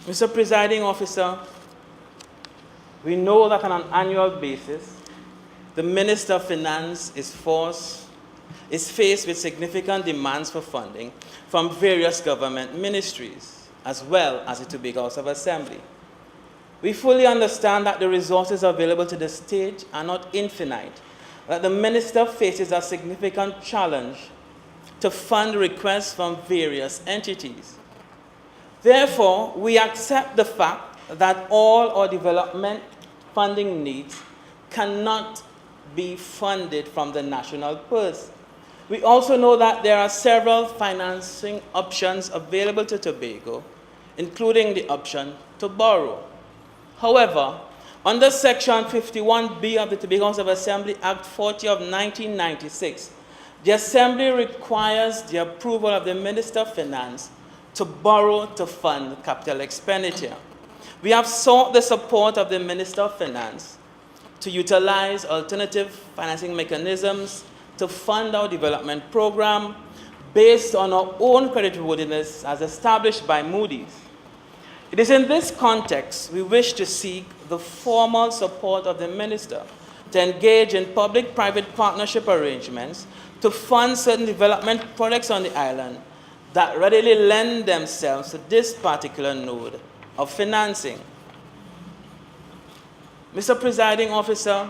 Mr. Presiding Officer, we know that on an annual basis, the Minister of Finance is faced with significant demands for funding from various government ministries, as well as the Tobago House of Assembly. We fully understand that the resources available to the state are not infinite, that the Minister faces a significant challenge to fund requests from various entities. Therefore, we accept the fact that all our development funding needs cannot be funded from the national purse. We also know that there are several financing options available to Tobago, including the option to borrow. However, under Section 51B of the Tobago House of Assembly Act 40 of 1996, the Assembly requires the approval of the Minister of Finance to borrow to fund capital expenditure. We have sought the support of the Minister of Finance to utilize alternative financing mechanisms to fund our development program based on our own creditworthiness as established by Moody's. It is in this context we wish to seek the formal support of the Minister to engage in public-private partnership arrangements to fund certain development projects on the island that readily lend themselves to this particular node of financing. Mr. Presiding Officer,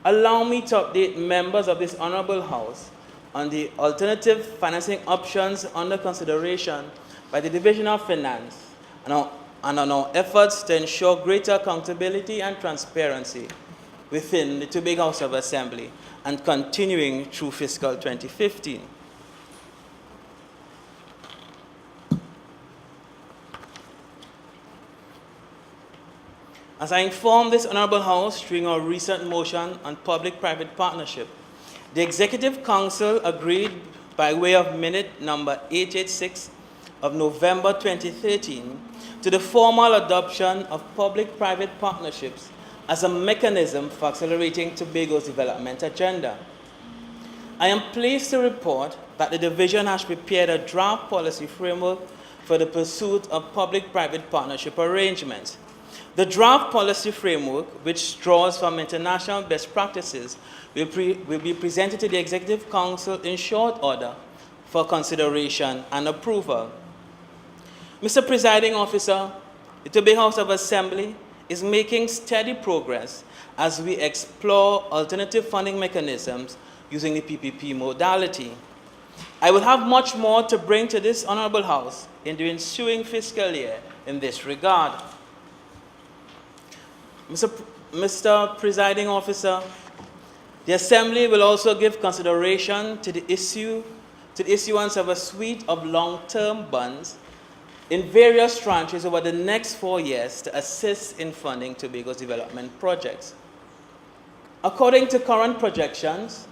allow me to update members of this Honorable House on the alternative financing options under consideration by the Division of Finance and on our efforts to ensure greater accountability and transparency within the Tobago House of Assembly and continuing through fiscal 2015. As I informed this Honorable House during our recent motion on public-private partnership, the Executive Council agreed by way of minute number 886 of November 2013 to the formal adoption of public-private partnerships as a mechanism for accelerating Tobago's development agenda. I am pleased to report that the Division has prepared a draft policy framework for the pursuit of public-private partnership arrangements. The draft policy framework, which draws from international best practices, will be presented to the Executive Council in short order for consideration and approval. Mr. Presiding Officer, the Tobago House of Assembly is making steady progress as we explore alternative funding mechanisms using the PPP modality. I will have much more to bring to this Honorable House in the ensuing fiscal year in this regard. Mr. Presiding Officer, the Assembly will also give consideration to the issuance of a suite of long-term bonds in various tranches over the next 4 years to assist in funding Tobago's development projects. According to current projections,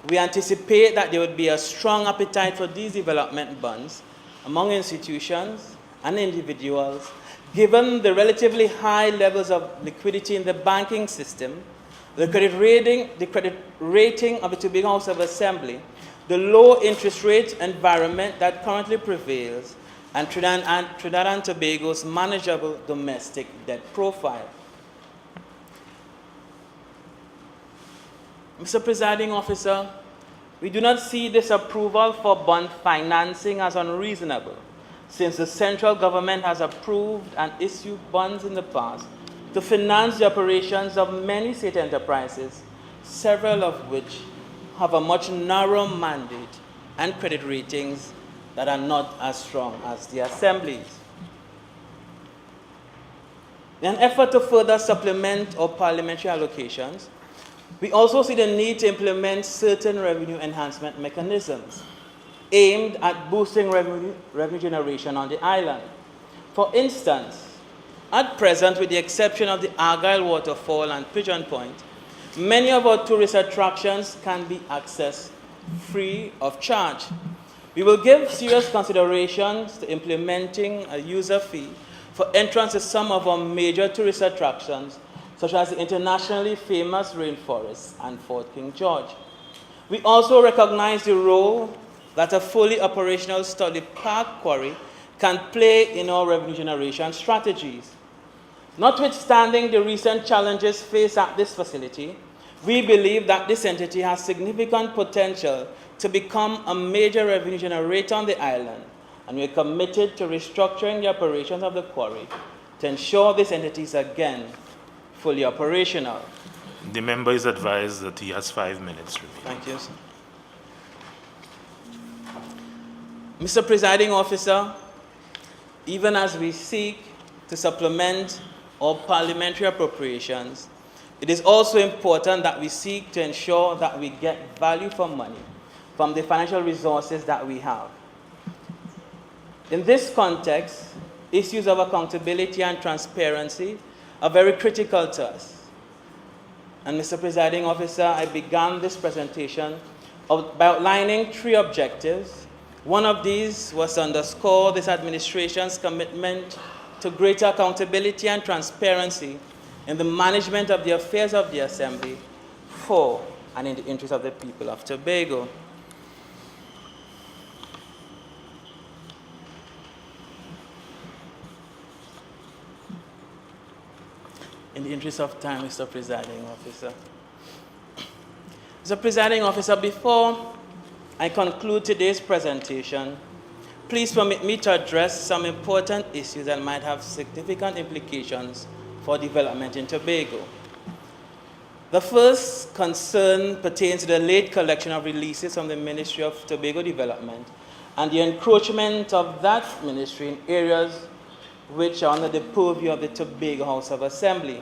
we anticipate that there would be a strong appetite for these development bonds among institutions and individuals, given the relatively high levels of liquidity in the banking system, the credit rating of the Tobago House of Assembly, the low interest rate environment that currently prevails, and Trinidad and Tobago's manageable domestic debt profile. Mr. Presiding Officer, we do not see this approval for bond financing as unreasonable, since the central government has approved and issued bonds in the past to finance the operations of many state enterprises, several of which have a much narrower mandate and credit ratings that are not as strong as the assemblies. In an effort to further supplement our parliamentary allocations, we also see the need to implement certain revenue enhancement mechanisms aimed at boosting revenue generation on the island. For instance, at present, with the exception of the Argyle Waterfall and Pigeon Point, many of our tourist attractions can be accessed free of charge. We will give serious considerations to implementing a user fee for entrance to some of our major tourist attractions, such as the internationally famous rainforests and Fort King George. We also recognize the role that a fully operational Studley Park quarry can play in our revenue generation strategies. Notwithstanding the recent challenges faced at this facility, we believe that this entity has significant potential to become a major revenue generator on the island, and we're committed to restructuring the operations of the quarry to ensure this entity is again fully operational. The member is advised that he has 5 minutes remaining. Thank you, sir. Mr. Presiding Officer, even as we seek to supplement our parliamentary appropriations, it is also important that we seek to ensure that we get value for money from the financial resources that we have. In this context, issues of accountability and transparency are very critical to us. And Mr. Presiding Officer, I began this presentation by outlining 3 objectives. One of these was to underscore this administration's commitment to greater accountability and transparency in the management of the affairs of the Assembly for and in the interest of the people of Tobago. In the interest of time, Mr. Presiding Officer. Mr. Presiding Officer, before I conclude today's presentation, please permit me to address some important issues that might have significant implications for development in Tobago. The first concern pertains to the late collection of releases from the Ministry of Tobago Development and the encroachment of that ministry in areas which are under the purview of the Tobago House of Assembly.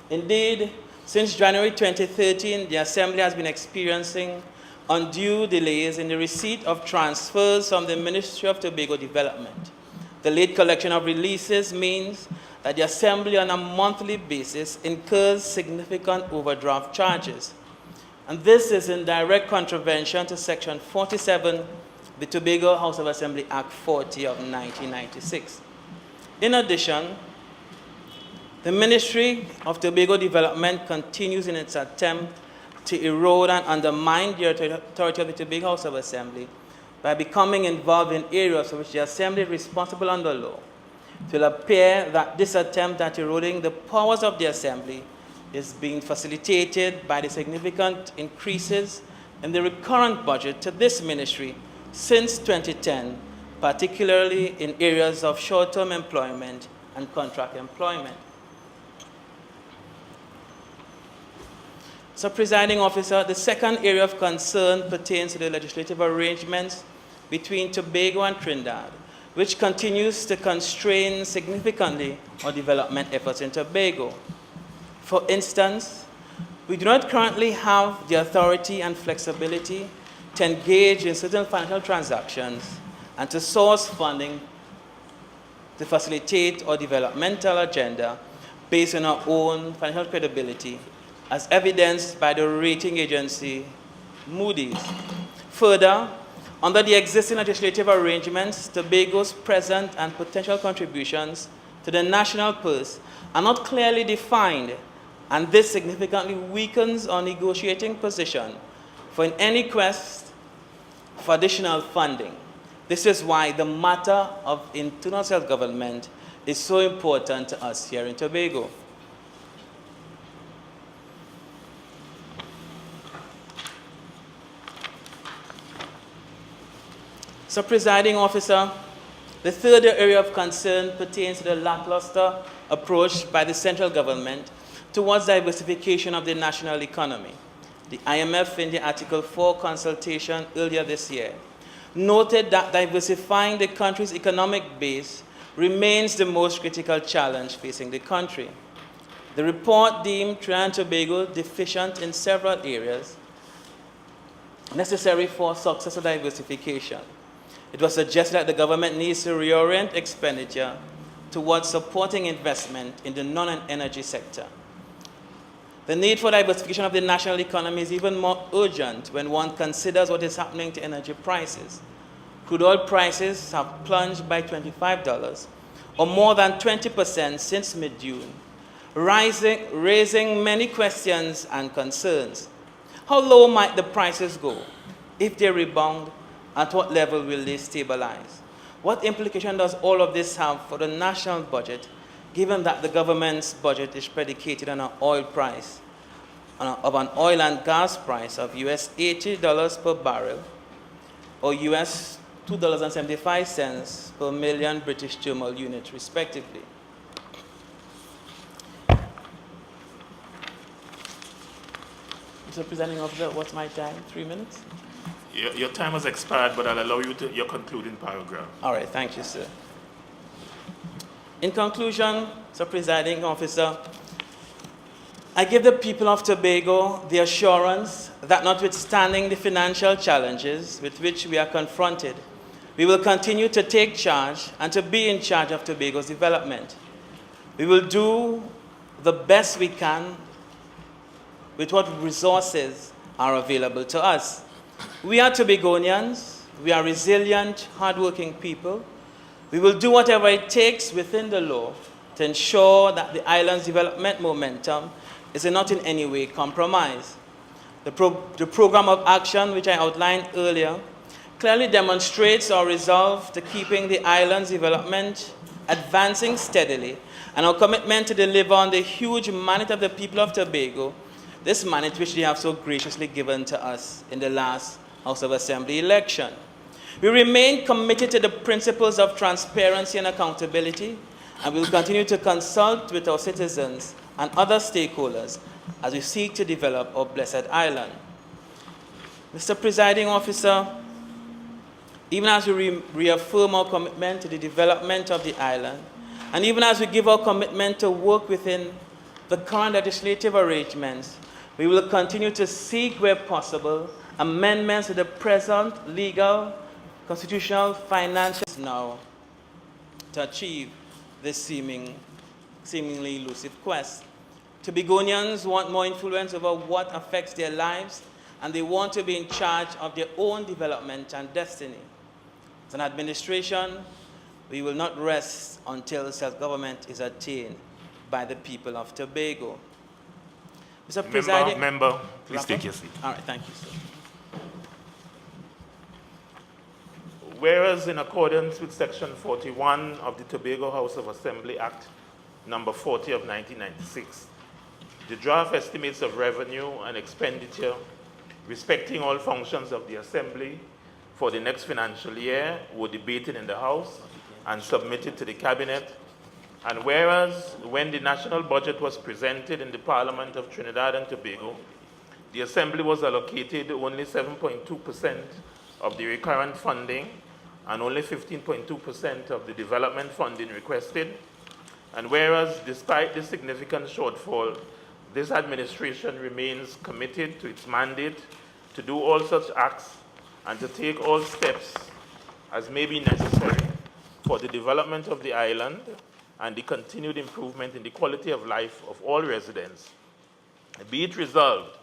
Indeed, since January 2013, the Assembly has been experiencing undue delays in the receipt of transfers from the Ministry of Tobago Development. The late collection of releases means that the Assembly on a monthly basis incurs significant overdraft charges. And this is in direct contravention to Section 47 of the Tobago House of Assembly Act 40 of 1996. In addition, the Ministry of Tobago Development continues in its attempt to erode and undermine the authority of the Tobago House of Assembly by becoming involved in areas for which the Assembly is responsible under law. It will appear that this attempt at eroding the powers of the Assembly is being facilitated by the significant increases in the recurrent budget to this ministry since 2010, particularly in areas of short-term employment and contract employment. So, Presiding Officer, the second area of concern pertains to the legislative arrangements between Tobago and Trinidad, which continues to constrain significantly our development efforts in Tobago. For instance, we do not currently have the authority and flexibility to engage in certain financial transactions and to source funding to facilitate our developmental agenda based on our own financial credibility, as evidenced by the rating agency Moody's. Further, under the existing legislative arrangements, Tobago's present and potential contributions to the national purse are not clearly defined, and this significantly weakens our negotiating position for any quest for additional funding. This is why the matter of internal self-government is so important to us here in Tobago. So, Presiding Officer, The third area of concern pertains to the lackluster approach by the central government towards diversification of the national economy. The IMF, in the Article 4 consultation earlier this year, noted that diversifying the country's economic base remains the most critical challenge facing the country. The report deemed Trinidad and Tobago deficient in several areas necessary for successful diversification. It was suggested that the government needs to reorient expenditure towards supporting investment in the non-energy sector. The need for diversification of the national economy is even more urgent when one considers what is happening to energy prices. Crude oil prices have plunged by $25, or more than 20% since mid-June, raising many questions and concerns. How low might the prices go? If they rebound, at what level will they stabilize? What implication does all of this have for the national budget, given that the government's budget is predicated on an oil price, of an oil and gas price of US $80 per barrel, or US $2.75 per million British thermal units, respectively? Mr. Presiding Officer, what's my time? 3 minutes? Your time has expired, but I'll allow you to your concluding paragraph. All right, thank you, sir. In conclusion, Mr. Presiding Officer, I give the people of Tobago the assurance that notwithstanding the financial challenges with which we are confronted, we will continue to take charge and to be in charge of Tobago's development. We will do the best we can with what resources are available to us. We are Tobagonians. We are resilient, hardworking people. We will do whatever it takes within the law to ensure that the island's development momentum is not in any way compromised. The program of action, which I outlined earlier, clearly demonstrates our resolve to keeping the island's development advancing steadily and our commitment to deliver on the huge mandate of the people of Tobago, this mandate which they have so graciously given to us in the last House of Assembly election. We remain committed to the principles of transparency and accountability, and we will continue to consult with our citizens and other stakeholders as we seek to develop our blessed island. Mr. Presiding Officer, even as we reaffirm our commitment to the development of the island, and even as we give our commitment to work within the current legislative arrangements, we will continue to seek, where possible, amendments to the present legal, constitutional, financial now to achieve this seemingly elusive quest. Tobagonians want more influence over what affects their lives, and they want to be in charge of their own development and destiny. As an administration, we will not rest until self-government is attained by the people of Tobago. Mr. President, Member, please take your seat. All right, thank you, sir. Whereas in accordance with Section 41 of the Tobago House of Assembly Act, number 40 of 1996, the draft estimates of revenue and expenditure respecting all functions of the Assembly for the next financial year were debated in the House and submitted to the Cabinet. And whereas when the national budget was presented in the Parliament of Trinidad and Tobago, the Assembly was allocated only 7.2% of the recurrent funding and only 15.2% of the development funding requested. And whereas despite this significant shortfall, this administration remains committed to its mandate to do all such acts and to take all steps as may be necessary for the development of the island and the continued improvement in the quality of life of all residents. Be it resolved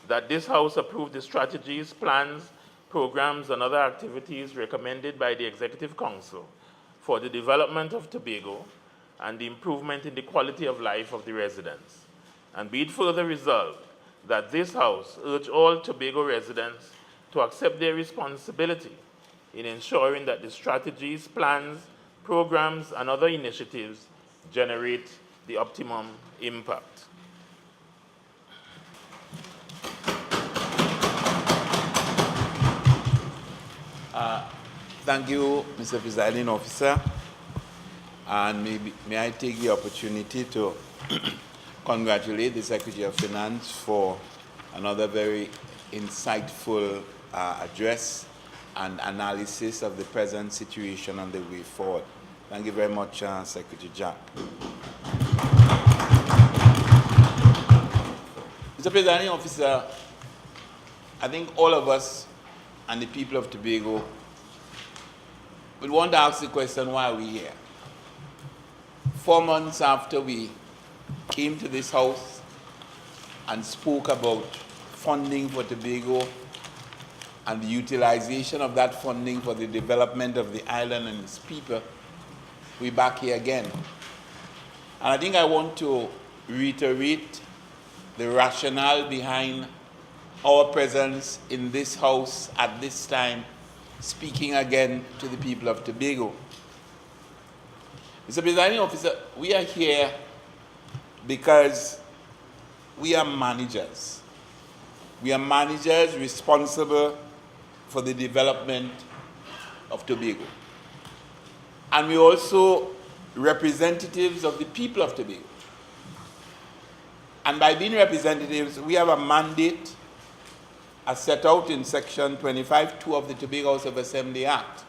that this House approve the strategies, plans, programs, and other activities recommended by the Executive Council for the development of Tobago and the improvement in the quality of life of the residents. And be it further resolved that this House urge all Tobago residents to accept their responsibility in ensuring that the strategies, plans, programs, and other initiatives generate the optimum impact. Thank you, Mr. Presiding Officer. And may I take the opportunity to congratulate the Secretary of Finance for another very insightful address and analysis of the present situation and the way forward. Thank you very much, Secretary Jack. Mr. Presiding Officer, I think all of us and the people of Tobago would want to ask the question, why are we here? 4 months after we came to this house and spoke about funding for Tobago and the utilization of that funding for the development of the island and its people, we're back here again. And I think I want to reiterate the rationale behind our presence in this house at this time, speaking again to the people of Tobago. Mr. Presiding Officer, we are here because we are managers. We are managers responsible for the development of Tobago. And we're also representatives of the people of Tobago. And by being representatives, we have a mandate as set out in Section 25(2) of the Tobago House of Assembly Act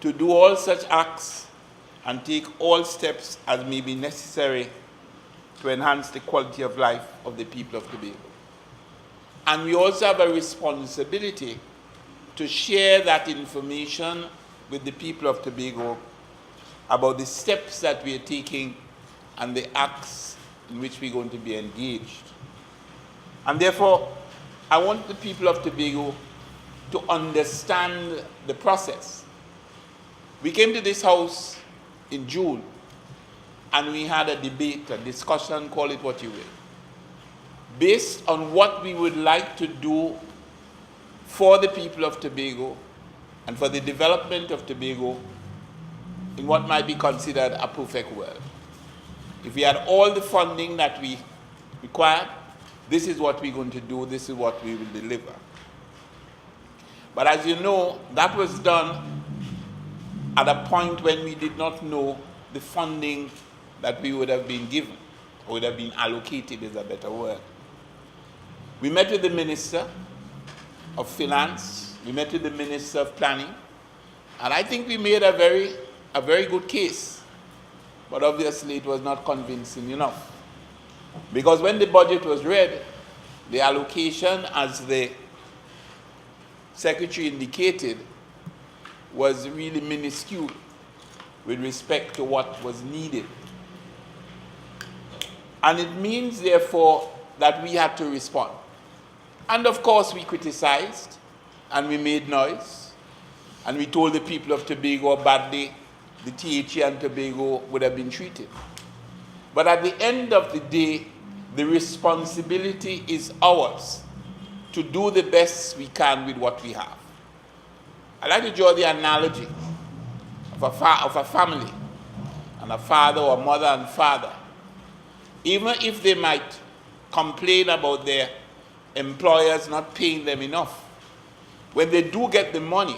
to do all such acts and take all steps as may be necessary to enhance the quality of life of the people of Tobago. And we also have a responsibility to share that information with the people of Tobago about the steps that we are taking and the acts in which we're going to be engaged. And therefore, I want the people of Tobago to understand the process. We came to this house in June, and we had a debate, a discussion, call it what you will, based on what we would like to do for the people of Tobago and for the development of Tobago in what might be considered a perfect world. If we had all the funding that we required, this is what we're going to do, this is what we will deliver. But as you know, that was done at a point when we did not know the funding that we would have been given, or would have been allocated is a better word. We met with the Minister of Finance, we met with the Minister of Planning, and I think we made a very good case, but obviously it was not convincing enough. Because when the budget was read, the allocation, as the Secretary indicated, was really minuscule with respect to what was needed. And it means, therefore, that we had to respond. And of course, we criticized, and we made noise, and we told the people of Tobago how badly the THA and Tobago would have been treated. But at the end of the day, the responsibility is ours to do the best we can with what we have. I like to draw the analogy of a family and a father or mother and father. Even if they might complain about their employers not paying them enough, when they do get the money,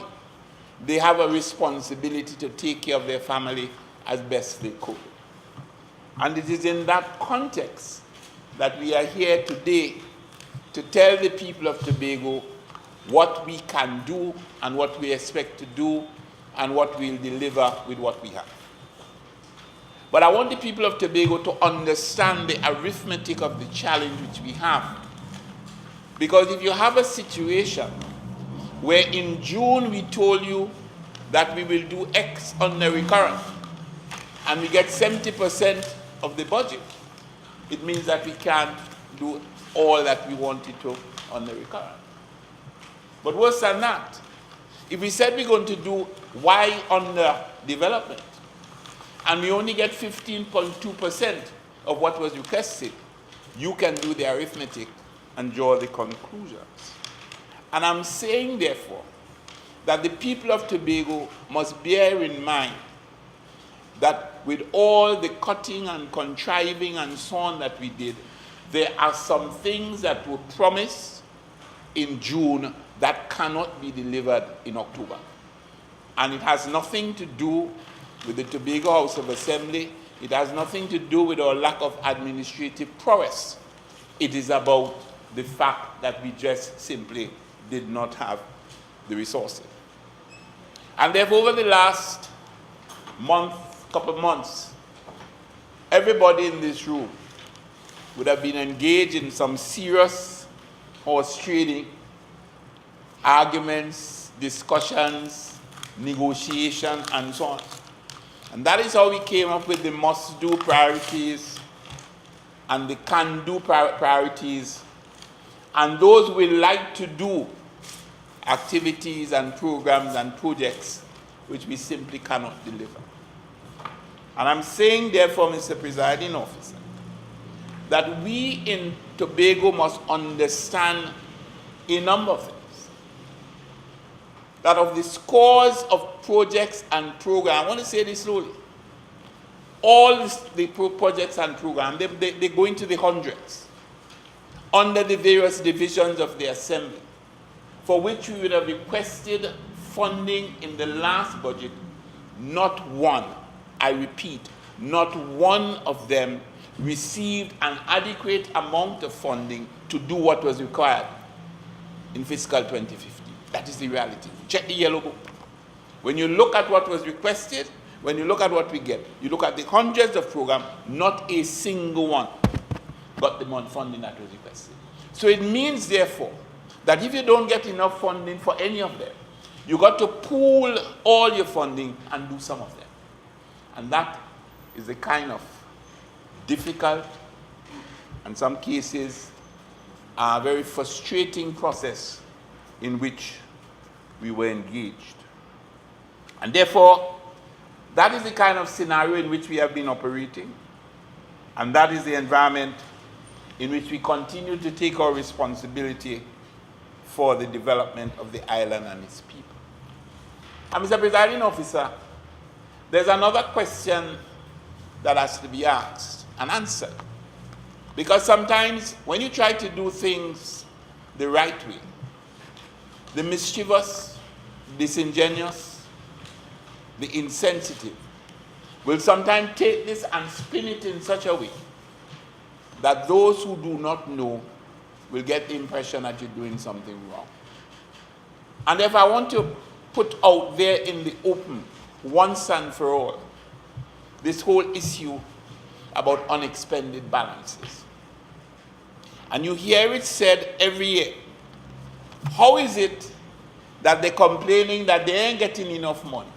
they have a responsibility to take care of their family as best they could. And it is in that context that we are here today to tell the people of Tobago what we can do and what we expect to do and what we'll deliver with what we have. But I want the people of Tobago to understand the arithmetic of the challenge which we have. Because if you have a situation where in June we told you that we will do X on the recurrent, and we get 70% of the budget, it means that we can't do all that we wanted to on the recurrent. But worse than that, if we said we're going to do Y on the development, and we only get 15.2% of what was requested, you can do the arithmetic and draw the conclusions. And I'm saying, therefore, that the people of Tobago must bear in mind that with all the cutting and contriving and so on that we did, there are some things that were promised in June that cannot be delivered in October. And it has nothing to do with the Tobago House of Assembly. It has nothing to do with our lack of administrative prowess. It is about the fact that we just simply did not have the resources. And therefore, over the last couple of months, everybody in this room would have been engaged in some serious horse trading, arguments, discussions, negotiation, and so on. And that is how we came up with the must-do priorities and the can-do priorities, and those we like to do activities and programs and projects which we simply cannot deliver. And I'm saying, therefore, Mr. Presiding Officer, that we in Tobago must understand a number of things. That of the scores of projects and programs, I want to say this slowly, all the projects and programs, they go into the hundreds under the various divisions of the Assembly, for which we would have requested funding in the last budget. Not one, I repeat, not one of them received an adequate amount of funding to do what was required in fiscal 2015. That is the reality. Check the yellow book. When you look at what was requested, when you look at what we get, you look at the hundreds of programs, not a single one got the funding that was requested. So it means, therefore, that if you don't get enough funding for any of them, you got to pool all your funding and do some of them. And that is the kind of difficult, and some cases, a very frustrating process in which we were engaged. And therefore, that is the kind of scenario in which we have been operating, and that is the environment in which we continue to take our responsibility for the development of the island and its people. And Mr. Presiding Officer, there's another question that has to be asked and answered. Because sometimes when you try to do things the right way, the mischievous, disingenuous, the insensitive will sometimes take this and spin it in such a way that those who do not know will get the impression that you're doing something wrong. And if I want to put out there in the open, once and for all, this whole issue about unexpended balances. And you hear it said every year. How is it that they're complaining that they ain't getting enough money,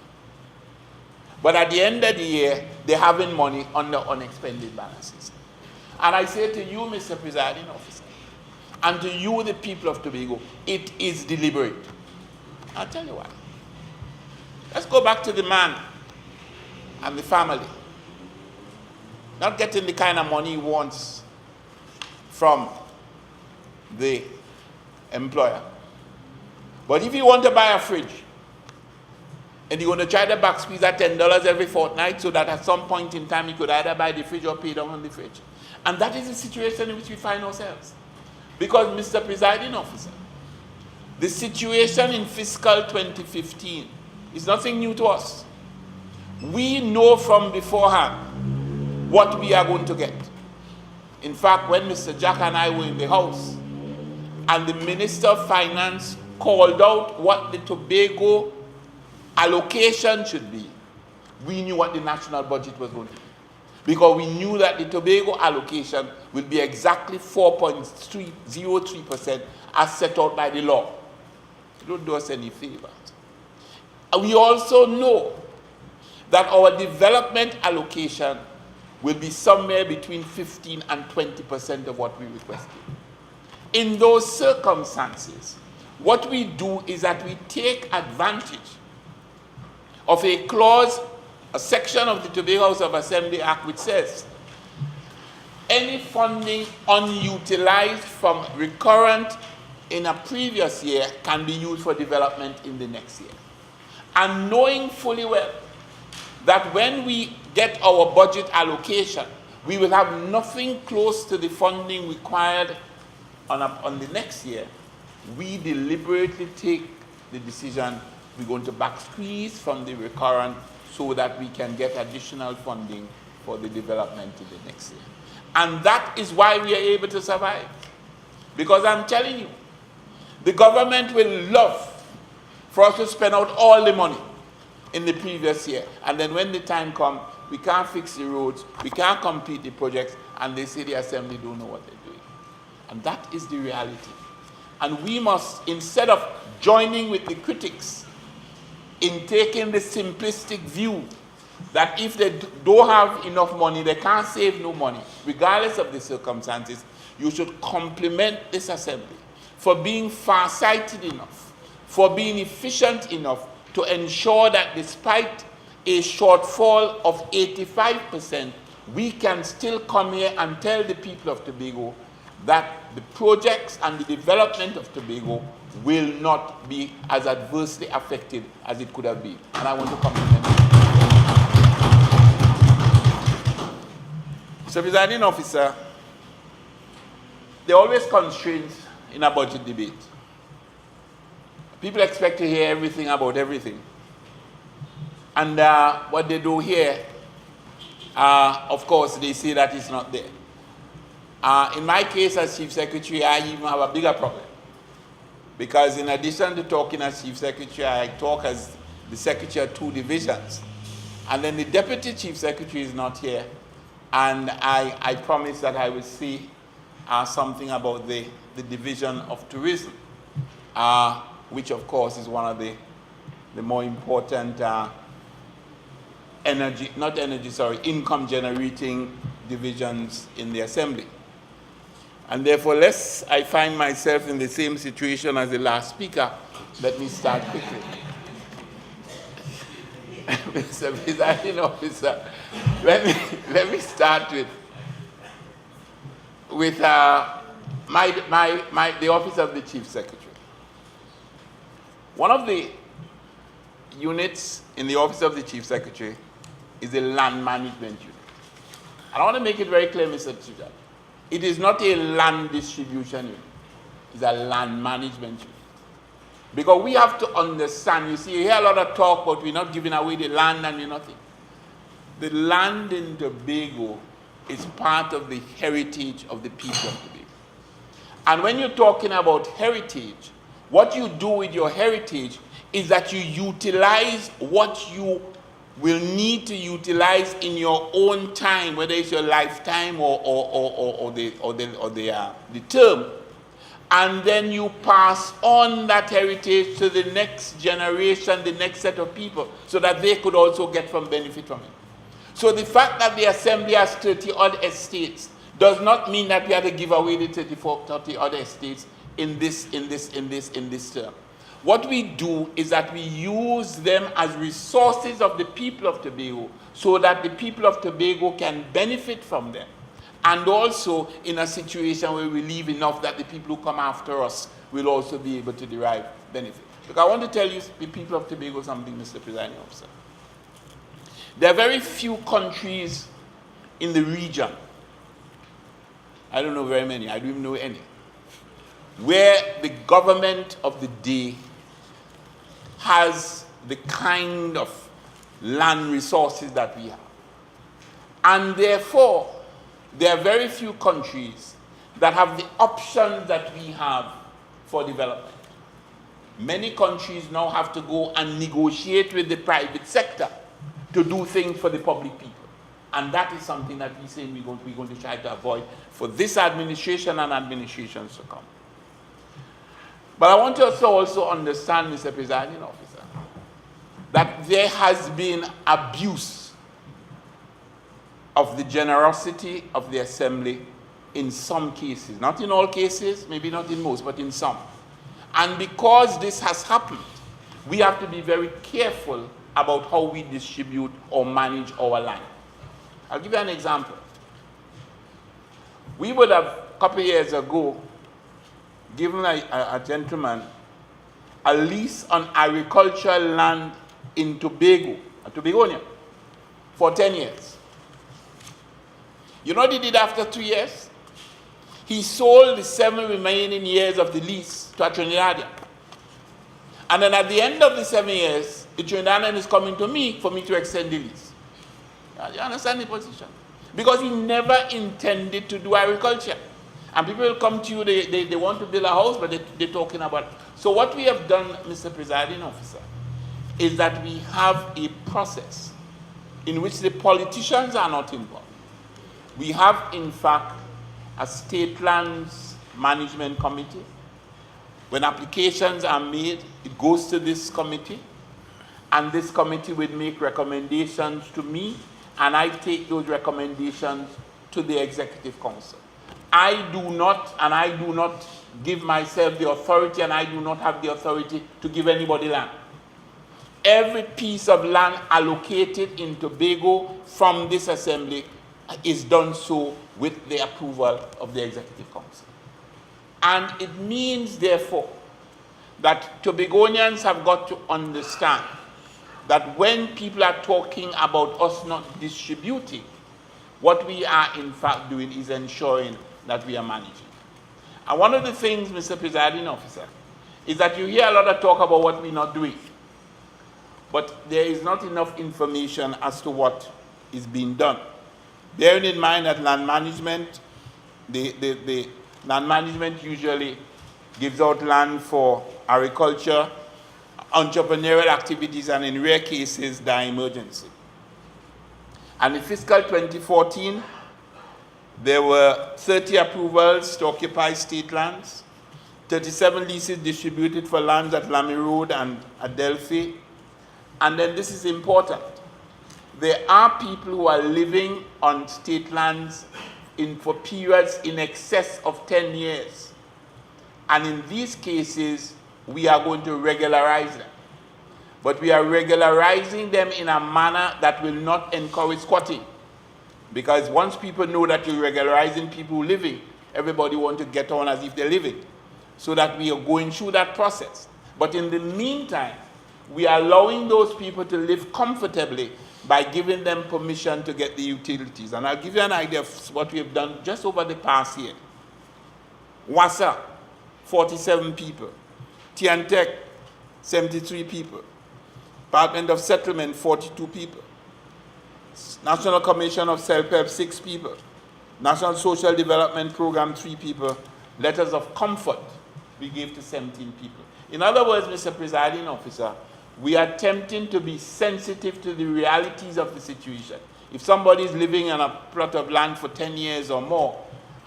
but at the end of the year, they're having money under unexpended balances? And I say to you, Mr. Presiding Officer, and to you, the people of Tobago, it is deliberate. I'll tell you why. Let's go back to the man and the family. Not getting the kind of money he wants from the employer. But if you want to buy a fridge, and you're going to try to back squeeze that $10 every fortnight so that at some point in time you could either buy the fridge or pay down on the fridge. And that is the situation in which we find ourselves. Because, Mr. Presiding Officer, the situation in fiscal 2015 is nothing new to us. We know from beforehand what we are going to get. In fact, when Mr. Jack and I were in the House, and the Minister of Finance called out what the Tobago allocation should be, we knew what the national budget was going to be. Because we knew that the Tobago allocation will be exactly 4.03% as set out by the law. It don't do us any favors. And we also know that our development allocation will be somewhere between 15 and 20% of what we requested. In those circumstances, what we do is that we take advantage of a clause, a section of the Tobago House of Assembly Act which says any funding unutilized from recurrent in a previous year can be used for development in the next year. And knowing fully well that when we get our budget allocation, we will have nothing close to the funding required on the next year, we deliberately take the decision We're going to back squeeze from the recurrent so that we can get additional funding for the development in the next year. And that is why we are able to survive. Because I'm telling you, the government will love for us to spend out all the money in the previous year. And then when the time comes, we can't fix the roads, we can't complete the projects, and they say the assembly don't know what they're doing. And that is the reality. And we must, instead of joining with the critics in taking the simplistic view that if they don't have enough money, they can't save no money, regardless of the circumstances, you should compliment this assembly for being far-sighted enough, for being efficient enough to ensure that despite a shortfall of 85%, we can still come here and tell the people of Tobago that the projects and the development of Tobago will not be as adversely affected as it could have been. And I want to compliment you. Mr. Presiding Officer, there are always constraints in a budget debate. People expect to hear everything about everything. And what they do here, of course, they say that it's not there. In my case as Chief Secretary, I even have a bigger problem. Because in addition to talking as Chief Secretary, I talk as the Secretary of 2 divisions. And then the Deputy Chief Secretary is not here. And I promise that I will say something about the division of tourism, which of course is one of the more important income generating divisions in the Assembly. And therefore, lest I find myself in the same situation as the last speaker, let me start quickly. Mr. Presiding Officer, let me start with the Office of the Chief Secretary. One of the units in the Office of the Chief Secretary is the Land Management Unit. And I want to make it very clear, Mr. Chief, it is not a land distribution unit. It's a land management unit. Because we have to understand, you see, you hear a lot of talk about we're not giving away the land and we're nothing. The land in Tobago is part of the heritage of the people of Tobago. And when you're talking about heritage, what you do with your heritage is that you utilize what you will need to utilize in your own time, whether it's your lifetime or the term, and then you pass on that heritage to the next generation, the next set of people, so that they could also get from benefit from it. So the fact that the Assembly has 30 odd estates does not mean that we have to give away the 30 other estates in this term. What we do is that we use them as resources of the people of Tobago so that the people of Tobago can benefit from them. And also in a situation where we leave enough that the people who come after us will also be able to derive benefit. Look, I want to tell you, the people of Tobago, something, Mr. Presiding Officer. There are very few countries in the region, I don't know very many, I don't even know any, where the government of the day has the kind of land resources that we have. And therefore, there are very few countries that have the options that we have for development. Many countries now have to go and negotiate with the private sector to do things for the public people. And that is something that we say we're going to try to avoid for this administration and administrations to come. But I want us to also understand, Mr. Presiding Officer, that there has been abuse of the generosity of the Assembly in some cases. Not in all cases, maybe not in most, but in some. And because this has happened, we have to be very careful about how we distribute or manage our land. I'll give you an example. We would have, a couple of years ago, given a gentleman a lease on agricultural land in Tobago, a Tobagonia, for 10 years. You know what he did after 2 years? He sold the 7 remaining years of the lease to a Trinidadian. And then at the end of the 7 years, the Trinidadian is coming to me for me to extend the lease. You understand the position? Because he never intended to do agriculture. And people will come to you, they want to build a house, but they're talking about it. So what we have done, Mr. Presiding Officer, is that we have a process in which the politicians are not involved. We have, in fact, a state lands management committee. When applications are made, it goes to this committee, and this committee will make recommendations to me, and I take those recommendations to the Executive Council. I do not give myself the authority, and I do not have the authority to give anybody land. Every piece of land allocated in Tobago from this assembly is done so with the approval of the Executive Council. And it means, therefore, that Tobagonians have got to understand that when people are talking about us not distributing, what we are in fact doing is ensuring that we are managing. And one of the things, Mr. Presiding Officer, is that you hear a lot of talk about what we're not doing. But there is not enough information as to what is being done. Bearing in mind that land management, the land management usually gives out land for agriculture, entrepreneurial activities, and in rare cases, the emergency. And in fiscal 2014, there were 30 approvals to occupy state lands, 37 leases distributed for lands at Lamy Road and Adelphi. And then this is important. There are people who are living on state lands for periods in excess of 10 years. And in these cases, we are going to regularize them. But we are regularizing them in a manner that will not encourage squatting. Because once people know that you're regularizing people living, everybody wants to get on as if they're living. So that we are going through that process. But in the meantime, we are allowing those people to live comfortably by giving them permission to get the utilities. And I'll give you an idea of what we have done just over the past year. WASA, 47 people. Tiantec, 73 people. Department of Settlement, 42 people. National Commission of Self-Help, 6 people. National Social Development Program, 3 people. Letters of comfort, we gave to 17 people. In other words, Mr. Presiding Officer, we are attempting to be sensitive to the realities of the situation. If somebody is living on a plot of land for 10 years or more,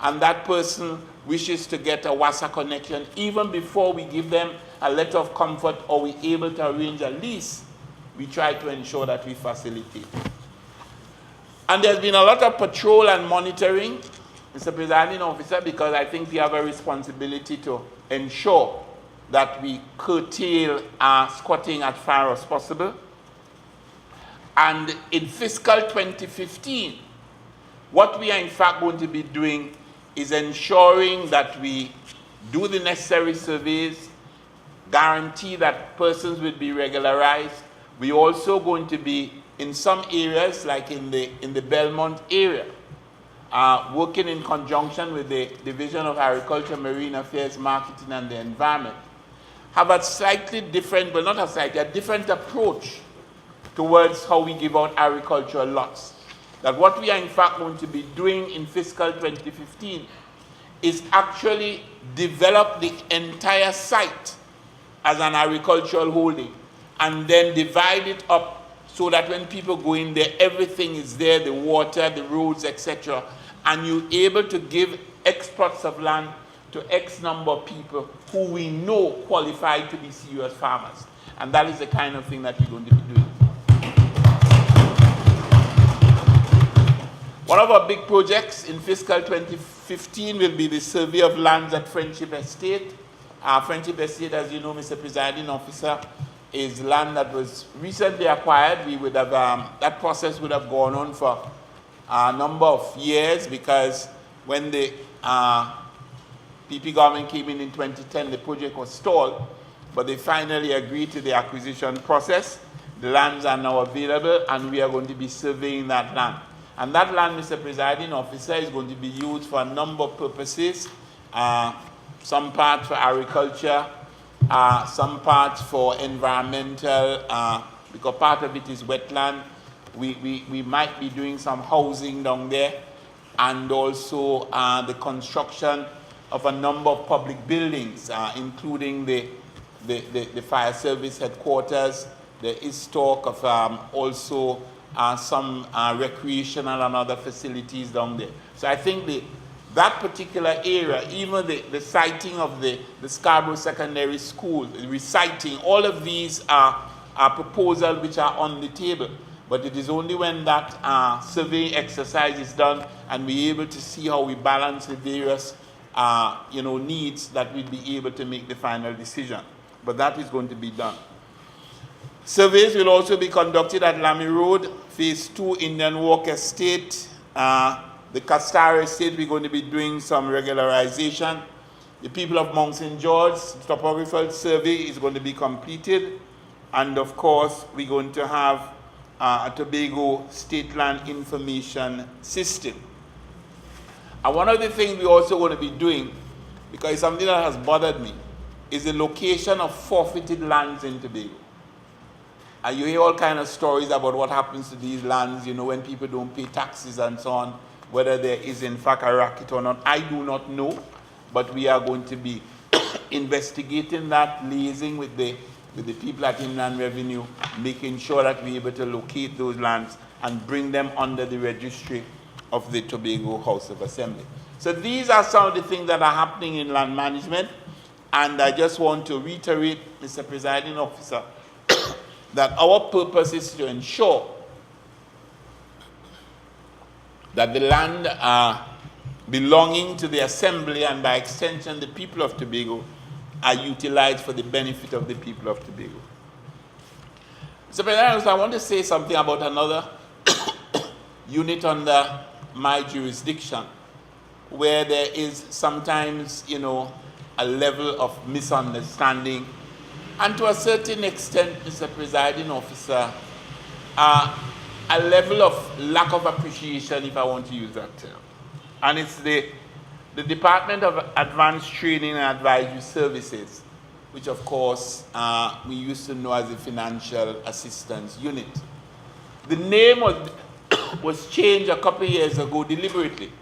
and that person wishes to get a WASA connection, even before we give them a letter of comfort or we're able to arrange a lease, we try to ensure that we facilitate. And there's been a lot of patrol and monitoring, Mr. Presiding Officer, because I think we have a responsibility to ensure that we curtail our squatting as far as possible. And in fiscal 2015, what we are in fact going to be doing is ensuring that we do the necessary surveys, guarantee that persons will be regularized. We're also going to be, in some areas, like in the Belmont area, working in conjunction with the Division of Agriculture, Marine Affairs, Marketing, and the Environment, have a slightly different, but not a slightly, a different approach towards how we give out agricultural lots. That what we are in fact going to be doing in fiscal 2015 is actually develop the entire site as an agricultural holding and then divide it up so that when people go in there, everything is there, the water, the roads, etc. And you're able to give X plots of land to X number of people who we know qualify to be serious farmers. And that is the kind of thing that we're going to be doing. One of our big projects in fiscal 2015 will be the survey of lands at Friendship Estate. Friendship Estate, as you know, Mr. Presiding Officer, is land that was recently acquired. We would have, that process would have gone on for a number of years because when the PP government came in 2010, the project was stalled, but they finally agreed to the acquisition process. The lands are now available, and we are going to be surveying that land. And that land, Mr. Presiding Officer, is going to be used for a number of purposes. Some part for agriculture, some parts for environmental, because part of it is wetland. We might be doing some housing down there, and also the construction of a number of public buildings, including the fire service headquarters. There is talk of also some recreational and other facilities down there. So I think that particular area, even the siting of the Scarborough Secondary School, the reciting, all of these are proposals which are on the table. But it is only when that survey exercise is done and we're able to see how we balance the various needs that we'll be able to make the final decision. But that is going to be done. Surveys will also be conducted at Lamy Road, Phase 2, Indian Walk Estate, the Castara Estate. We're going to be doing some regularization. The people of Mount St. George, topographical survey is going to be completed. And of course, we're going to have a Tobago State Land Information System. And one of the things we're also going to be doing, because it's something that has bothered me, is the location of forfeited lands in Tobago. And you hear all kinds of stories about what happens to these lands, when people don't pay taxes and so on, whether there is in fact a racket or not. I do not know, but we are going to be investigating that, liaising with the people at Inland Revenue, making sure that we're able to locate those lands and bring them under the registry of the Tobago House of Assembly. So these are some of the things that are happening in land management, and I just want to reiterate, Mr. Presiding Officer, that our purpose is to ensure that the land belonging to the Assembly and by extension the people of Tobago are utilized for the benefit of the people of Tobago. Mr. President, I want to say something about another unit under my jurisdiction where there is sometimes, a level of misunderstanding and to a certain extent, Mr. Presiding Officer, a level of lack of appreciation, if I want to use that term. And it's the Department of Advanced Training and Advisory Services, which of course we used to know as the Financial Assistance Unit. The name was changed a couple of years ago deliberately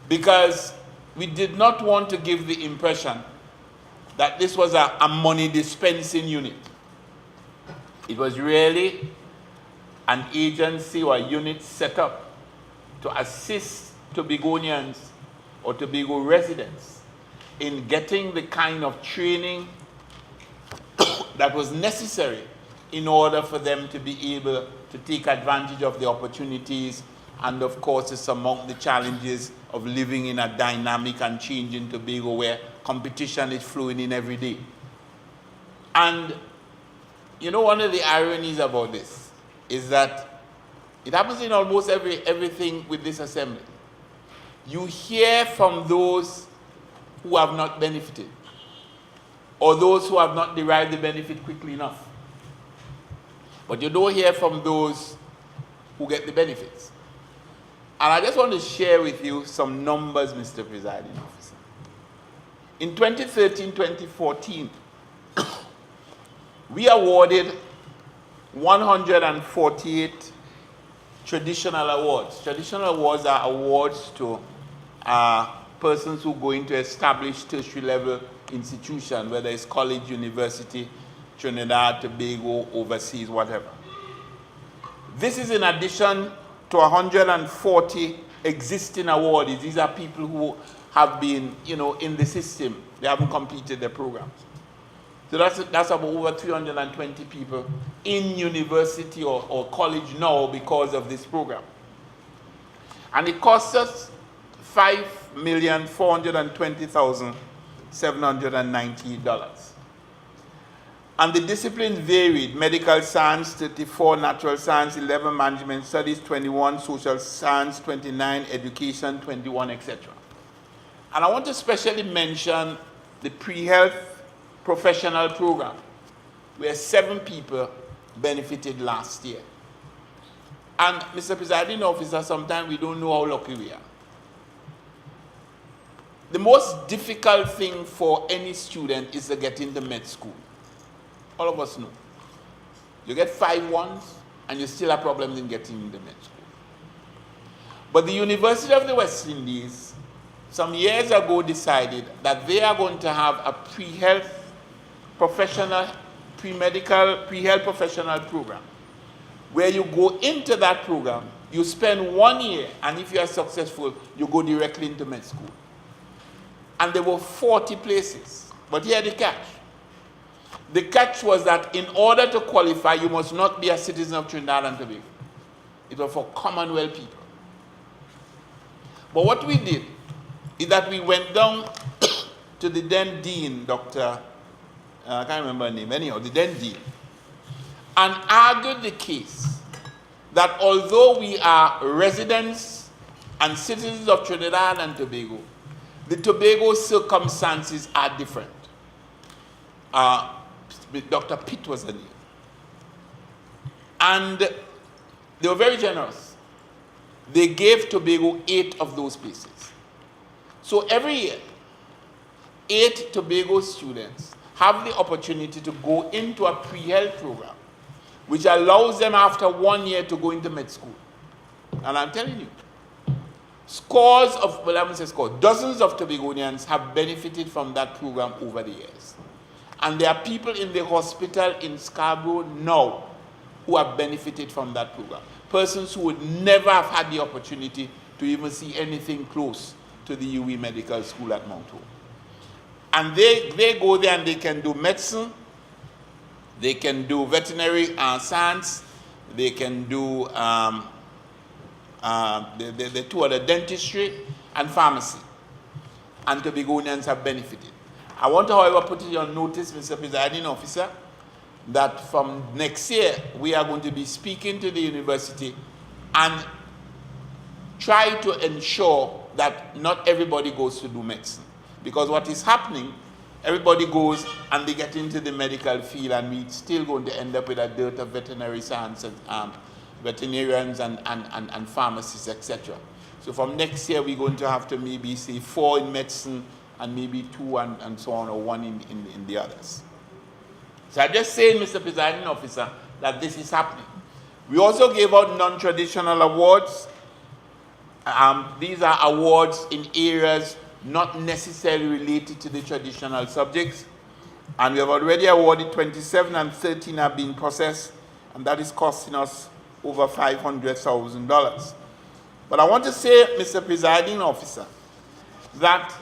because we did not want to give the impression that this was a money dispensing unit. It was really an agency or a unit set up to assist Tobagonians or Tobago residents in getting the kind of training that was necessary in order for them to be able to take advantage of the opportunities and of course to surmount the challenges of living in a dynamic and changing Tobago where competition is flowing in every day. And one of the ironies about this is that it happens in almost everything with this assembly. You hear from those who have not benefited or those who have not derived the benefit quickly enough. But you don't hear from those who get the benefits. And I just want to share with you some numbers, Mr. Presiding Officer. In 2013-2014, we awarded 148 traditional awards. Traditional awards are awards to persons who go into established tertiary level institution, whether it's college, university, Trinidad, Tobago, overseas, whatever. This is in addition to 140 existing awardees. These are people who have been, in the system. They haven't completed their programs. So that's about over 320 people in university or college now because of this program. And it costs us $5,420,798. And the disciplines varied: medical science, 34, natural science, 11, management studies, 21, social science, 29, education, 21, etc. And I want to specially mention the pre-health professional program, where 7 people benefited last year. And Mr. Presiding Officer, sometimes we don't know how lucky we are. the most difficult thing for any student is to get into med school. All of us know. You get 5-1s and you still have problems in getting into med school. But the University of the West Indies, some years ago, decided that they are going to have a pre-health professional, pre-medical, pre-health professional program, where you go into that program, you spend 1 year, and if you are successful, you go directly into med school. And there were 40 places. But here the catch. The catch was that in order to qualify, you must not be a citizen of Trinidad and Tobago. It was for Commonwealth people. But what we did is that we went down to the then dean, Dr. I can't remember her name, anyhow, the then dean, and argued the case that although we are residents and citizens of Trinidad and Tobago, the Tobago circumstances are different. Dr. Pitt was the name. And they were very generous. They gave Tobago 8 of those places. So every year, 8 Tobago students have the opportunity to go into a pre-health program, which allows them after 1 year to go into med school. And I'm telling you, scores of, well, I won't say scores, dozens of Tobagonians have benefited from that program over the years. And there are people in the hospital in Scarborough now who have benefited from that program. Persons who would never have had the opportunity to even see anything close to the UE Medical School at Mount Hope. And they go there and they can do medicine, they can do veterinary science, they can do the 2 other, dentistry and pharmacy. And Tobagonians have benefited. I want to, however, put it on notice, Mr. Presiding Officer, that from next year, we are going to be speaking to the university and try to ensure that not everybody goes to do medicine. Because what is happening, everybody goes and they get into the medical field, and we're still going to end up with a dearth of veterinary sciences, veterinarians and pharmacists, etc. So from next year, we're going to have to maybe say 4 in medicine and maybe 2 and so on, or 1 in the others. So I'm just saying, Mr. Presiding Officer, that this is happening. We also gave out non-traditional awards. These are awards in areas not necessarily related to the traditional subjects. And we have already awarded 27 and 13 have been processed, and that is costing us over $500,000. But I want to say, Mr. Presiding Officer, that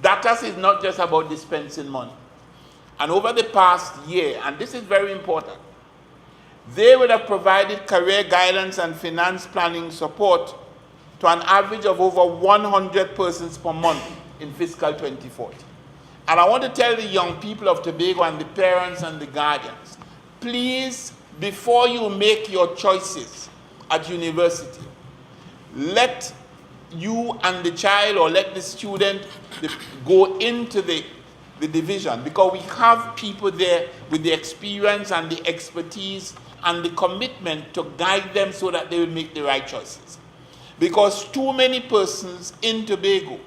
DATAS is not just about dispensing money. And over the past year, and this is very important, they would have provided career guidance and finance planning support to an average of over 100 persons per month in fiscal 2040. And I want to tell the young people of Tobago and the parents and the guardians, please, before you make your choices at university, let you and the child, or let the student go into the division, because we have people there with the experience and the expertise and the commitment to guide them so that they will make the right choices. Because too many persons in Tobago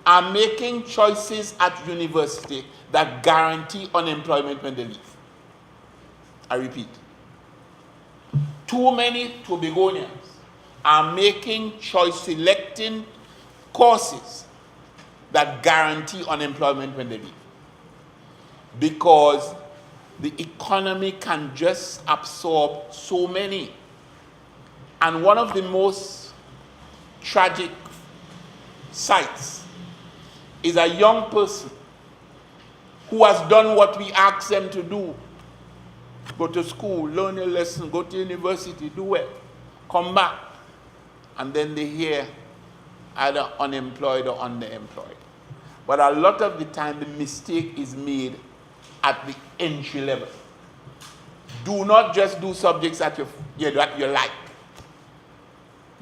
are making choices at university that guarantee unemployment when they leave. I repeat, too many Tobagonians are making selecting courses that guarantee unemployment when they leave. Because the economy can just absorb so many. And one of the most tragic sights is a young person who has done what we ask them to do. Go to school, learn a lesson, go to university, do well, come back, and then they hear either unemployed or underemployed. But a lot of the time, the mistake is made at the entry level. Do not just do subjects that you like.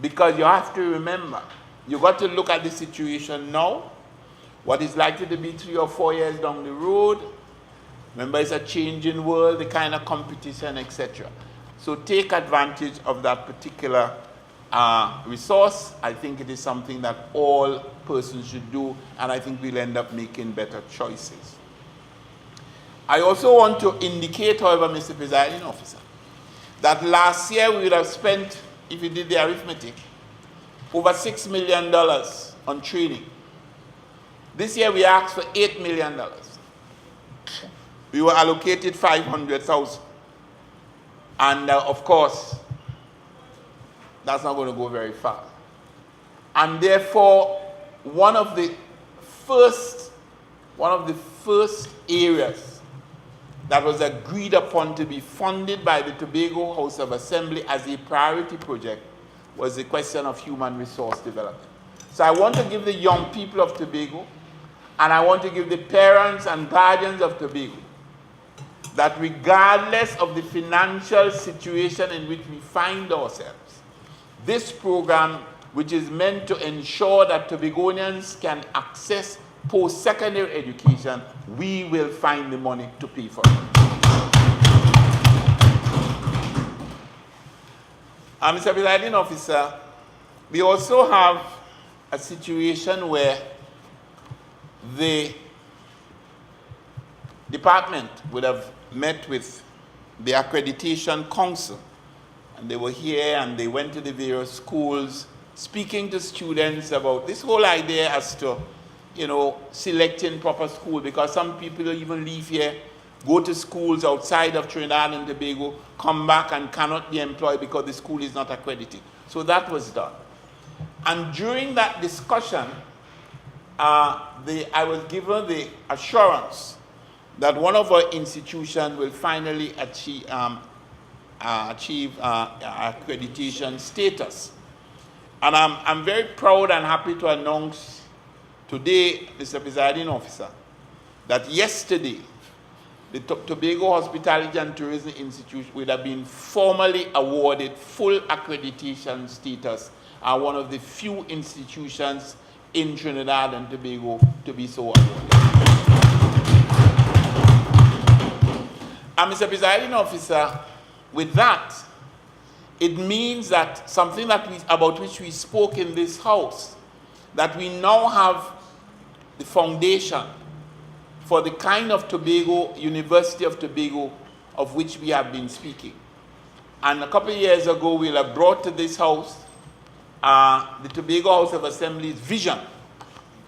Because you have to remember, you got to look at the situation now, what is likely to be 3 or 4 years down the road. Remember, it's a changing world, the kind of competition, etc. So take advantage of that particular resource. I think it is something that all persons should do, and I think we'll end up making better choices. I also want to indicate, however, Mr. Presiding Officer, that last year we would have spent, if you did the arithmetic, over $6 million on training. This year we asked for $8 million. We were allocated $500,000. And of course, that's not going to go very far. And therefore, one of the first areas that was agreed upon to be funded by the Tobago House of Assembly as a priority project was the question of human resource development. So I want to give the young people of Tobago, and I want to give the parents and guardians of Tobago, that regardless of the financial situation in which we find ourselves, this program, which is meant to ensure that Tobagonians can access post-secondary education, we will find the money to pay for it. Mr. Presiding Officer, we also have a situation where the department would have met with the Accreditation Council, and they were here and they went to the various schools speaking to students about this whole idea as to, selecting proper school, because some people even leave here, go to schools outside of Trinidad and Tobago, come back and cannot be employed because the school is not accredited. So that was done. And during that discussion, I was given the assurance that one of our institutions will finally achieve accreditation status. And I'm very proud and happy to announce today, Mr. Presiding Officer, that yesterday, the Tobago Hospitality and Tourism Institute would have been formally awarded full accreditation status, and one of the few institutions in Trinidad and Tobago to be so awarded. And Mr. Presiding Officer, with that, it means that something about which we spoke in this house, that we now have the foundation for the kind of Tobago, University of Tobago, of which we have been speaking. And a couple of years ago, we'll have brought to this house the Tobago House of Assembly's vision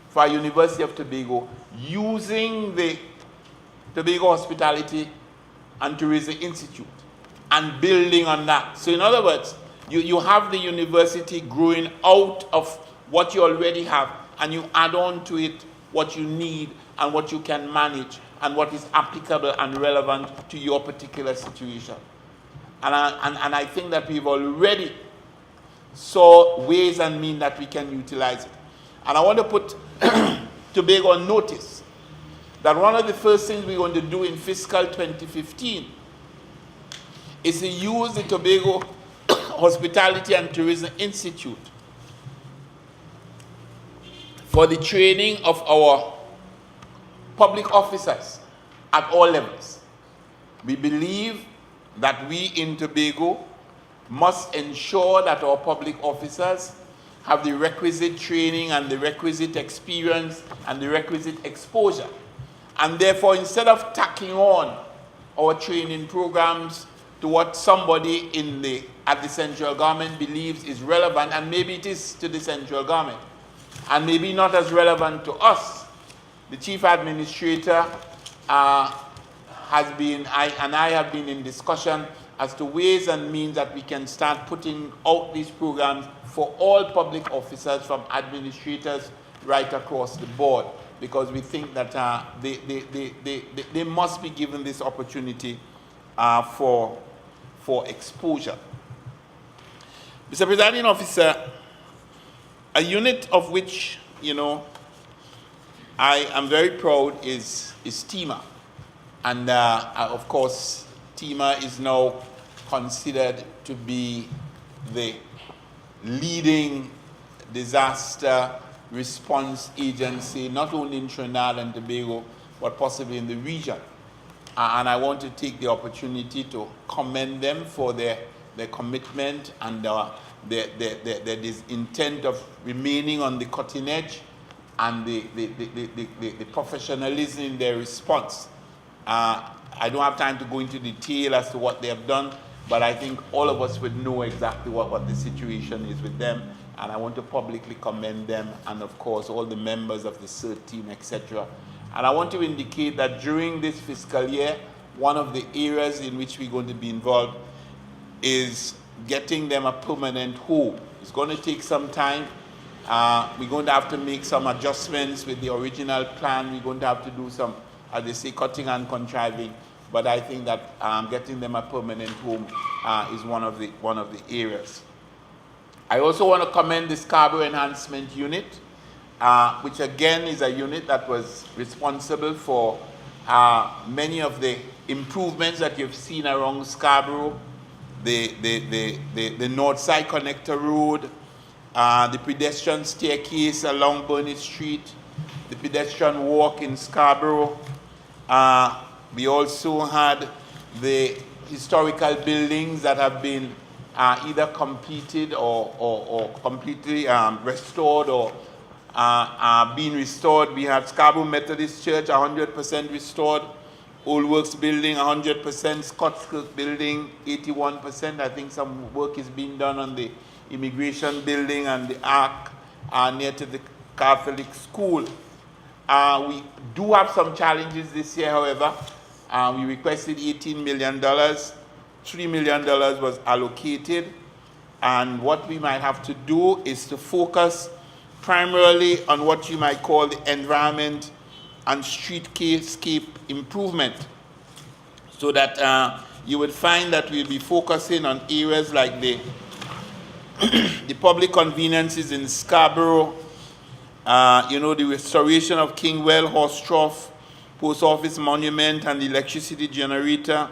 for a University of Tobago, using the Tobago Hospitality and Tourism Institute and building on that. So in other words, you have the university growing out of what you already have, and you add on to it what you need and what you can manage and what is applicable and relevant to your particular situation. And I think that we've already saw ways and means that we can utilize it. And I want to put Tobago on notice that one of the first things we're going to do in fiscal 2015 is to use the Tobago Hospitality and Tourism Institute for the training of our public officers at all levels. We believe that we in Tobago must ensure that our public officers have the requisite training and the requisite experience and the requisite exposure. And therefore, instead of tacking on our training programs to what somebody at the central government believes is relevant, and maybe it is to the central government, and maybe not as relevant to us, the chief administrator I have been in discussion as to ways and means that we can start putting out these programs for all public officers, from administrators right across the board, because we think that they must be given this opportunity for exposure. Mr. Presiding Officer, a unit of which, I am very proud is TEMA. And of course, TEMA is now considered to be the leading disaster response agency, not only in Trinidad and Tobago, but possibly in the region. And I want to take the opportunity to commend them for their commitment and this intent of remaining on the cutting edge and the professionalism in their response. I don't have time to go into detail as to what they have done, but I think all of us would know exactly what the situation is with them, and I want to publicly commend them, and of course all the members of the CERT team, etc. And I want to indicate that during this fiscal year, one of the areas in which we're going to be involved is getting them a permanent home. It's going to take some time. We're going to have to make some adjustments with the original plan. We're going to have to do some, as they say, cutting and contriving. But I think that getting them a permanent home is one of the areas. I also want to commend the Scarborough Enhancement Unit, which again is a unit that was responsible for many of the improvements that you've seen around Scarborough, the North Side Connector Road, the pedestrian staircase along Burnett Street, the pedestrian walk in Scarborough. We also had the historical buildings that have been either completed or completely restored or being restored. We had Scarborough Methodist Church 100% restored, Old Works Building 100%, Scottskirk Building 81%. I think some work is being done on the Immigration Building and the Ark near to the Catholic School. We do have some challenges this year, however. We requested $18 million. $3 million was allocated. And what we might have to do is to focus primarily on what you might call the environment and streetscape improvement. So that you would find that we'll be focusing on areas like the public conveniences in Scarborough, the restoration of Kingwell, Horse Trough, Post Office Monument and the electricity generator,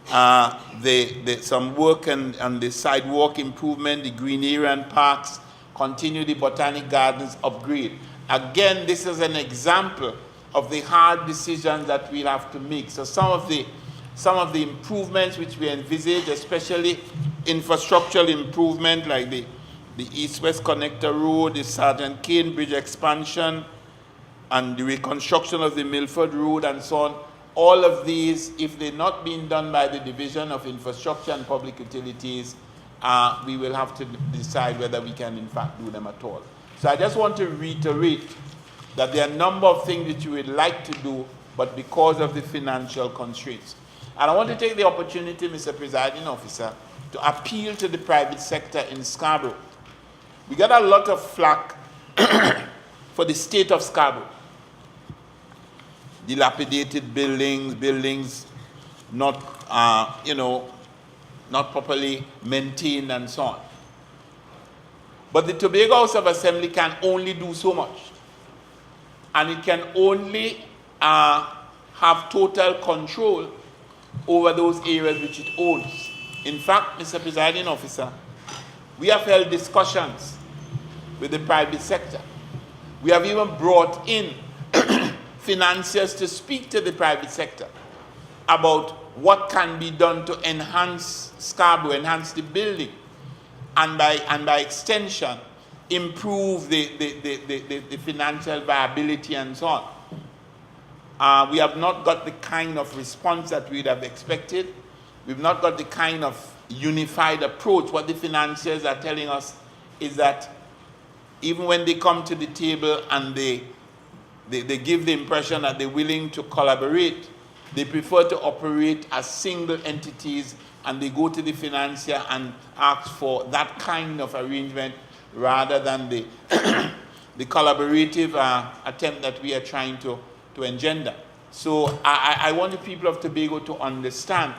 some work on the sidewalk improvement, the green area and parks, continue the Botanic Gardens upgrade. Again, this is an example of the hard decisions that we'll have to make. So some of the improvements which we envisage, especially infrastructural improvement like the East-West Connector Road, the Sergeant Kane Bridge expansion, and the reconstruction of the Milford Road and so on, all of these, if they're not being done by the Division of Infrastructure and Public Utilities, we will have to decide whether we can in fact do them at all. So I just want to reiterate that there are a number of things which we would like to do, but because of the financial constraints. And I want to take the opportunity, Mr. Presiding Officer, to appeal to the private sector in Scarborough. We got a lot of flack for the state of Scarborough. Dilapidated buildings not properly maintained and so on. But the Tobago House of Assembly can only do so much. And it can only have total control over those areas which it owns. In fact, Mr. Presiding Officer, we have held discussions with the private sector. We have even brought in financiers to speak to the private sector about what can be done to enhance Scarborough, enhance the building, and by extension, improve the financial viability and so on. We have not got the kind of response that we'd have expected. We've not got the kind of unified approach. What the financiers are telling us is that even when they come to the table and they give the impression that they're willing to collaborate, they prefer to operate as single entities, and they go to the financier and ask for that kind of arrangement rather than the collaborative attempt that we are trying to engender. So I want the people of Tobago to understand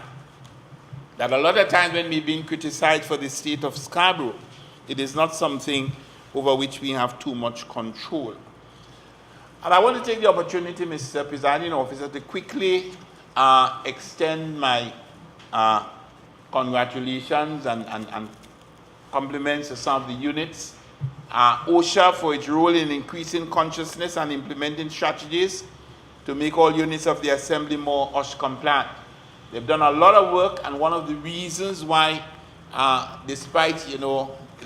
that a lot of times when we're being criticized for the state of Scarborough, it is not something over which we have too much control. And I want to take the opportunity, Mr. Presiding Officer, to quickly extend my congratulations and compliments to some of the units. OSHA for its role in increasing consciousness and implementing strategies to make all units of the Assembly more OSH compliant. They've done a lot of work, and one of the reasons why, despite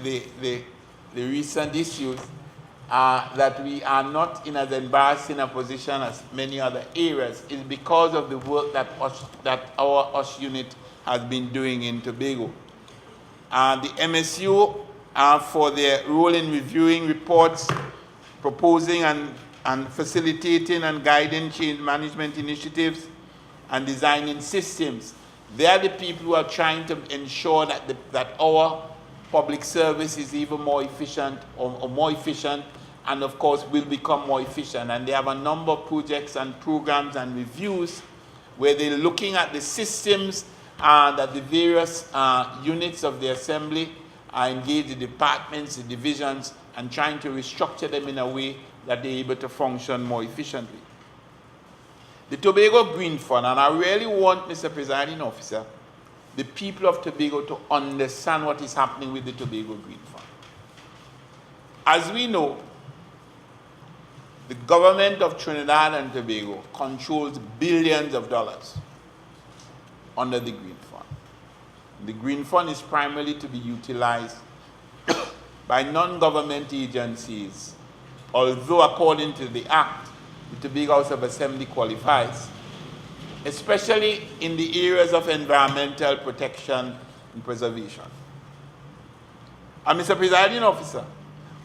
the recent issues that we are not in as embarrassing a position as many other areas is because of the work that our OSH unit has been doing in Tobago. The MSU, for their role in reviewing reports, proposing and facilitating and guiding change management initiatives, and designing systems. They are the people who are trying to ensure that our public service is even more efficient or more efficient, and of course will become more efficient. And they have a number of projects and programs and reviews where they're looking at the systems that the various units of the assembly are engaged, the departments, the divisions, and trying to restructure them in a way that they're able to function more efficiently. The Tobago Green Fund, and I really want, Mr. Presiding Officer, the people of Tobago to understand what is happening with the Tobago Green Fund. As we know, the government of Trinidad and Tobago controls billions of dollars under the Green Fund. The Green Fund is primarily to be utilized by non-government agencies, although according to the Act, the Tobago House of Assembly qualifies, especially in the areas of environmental protection and preservation. And Mr. Presiding Officer,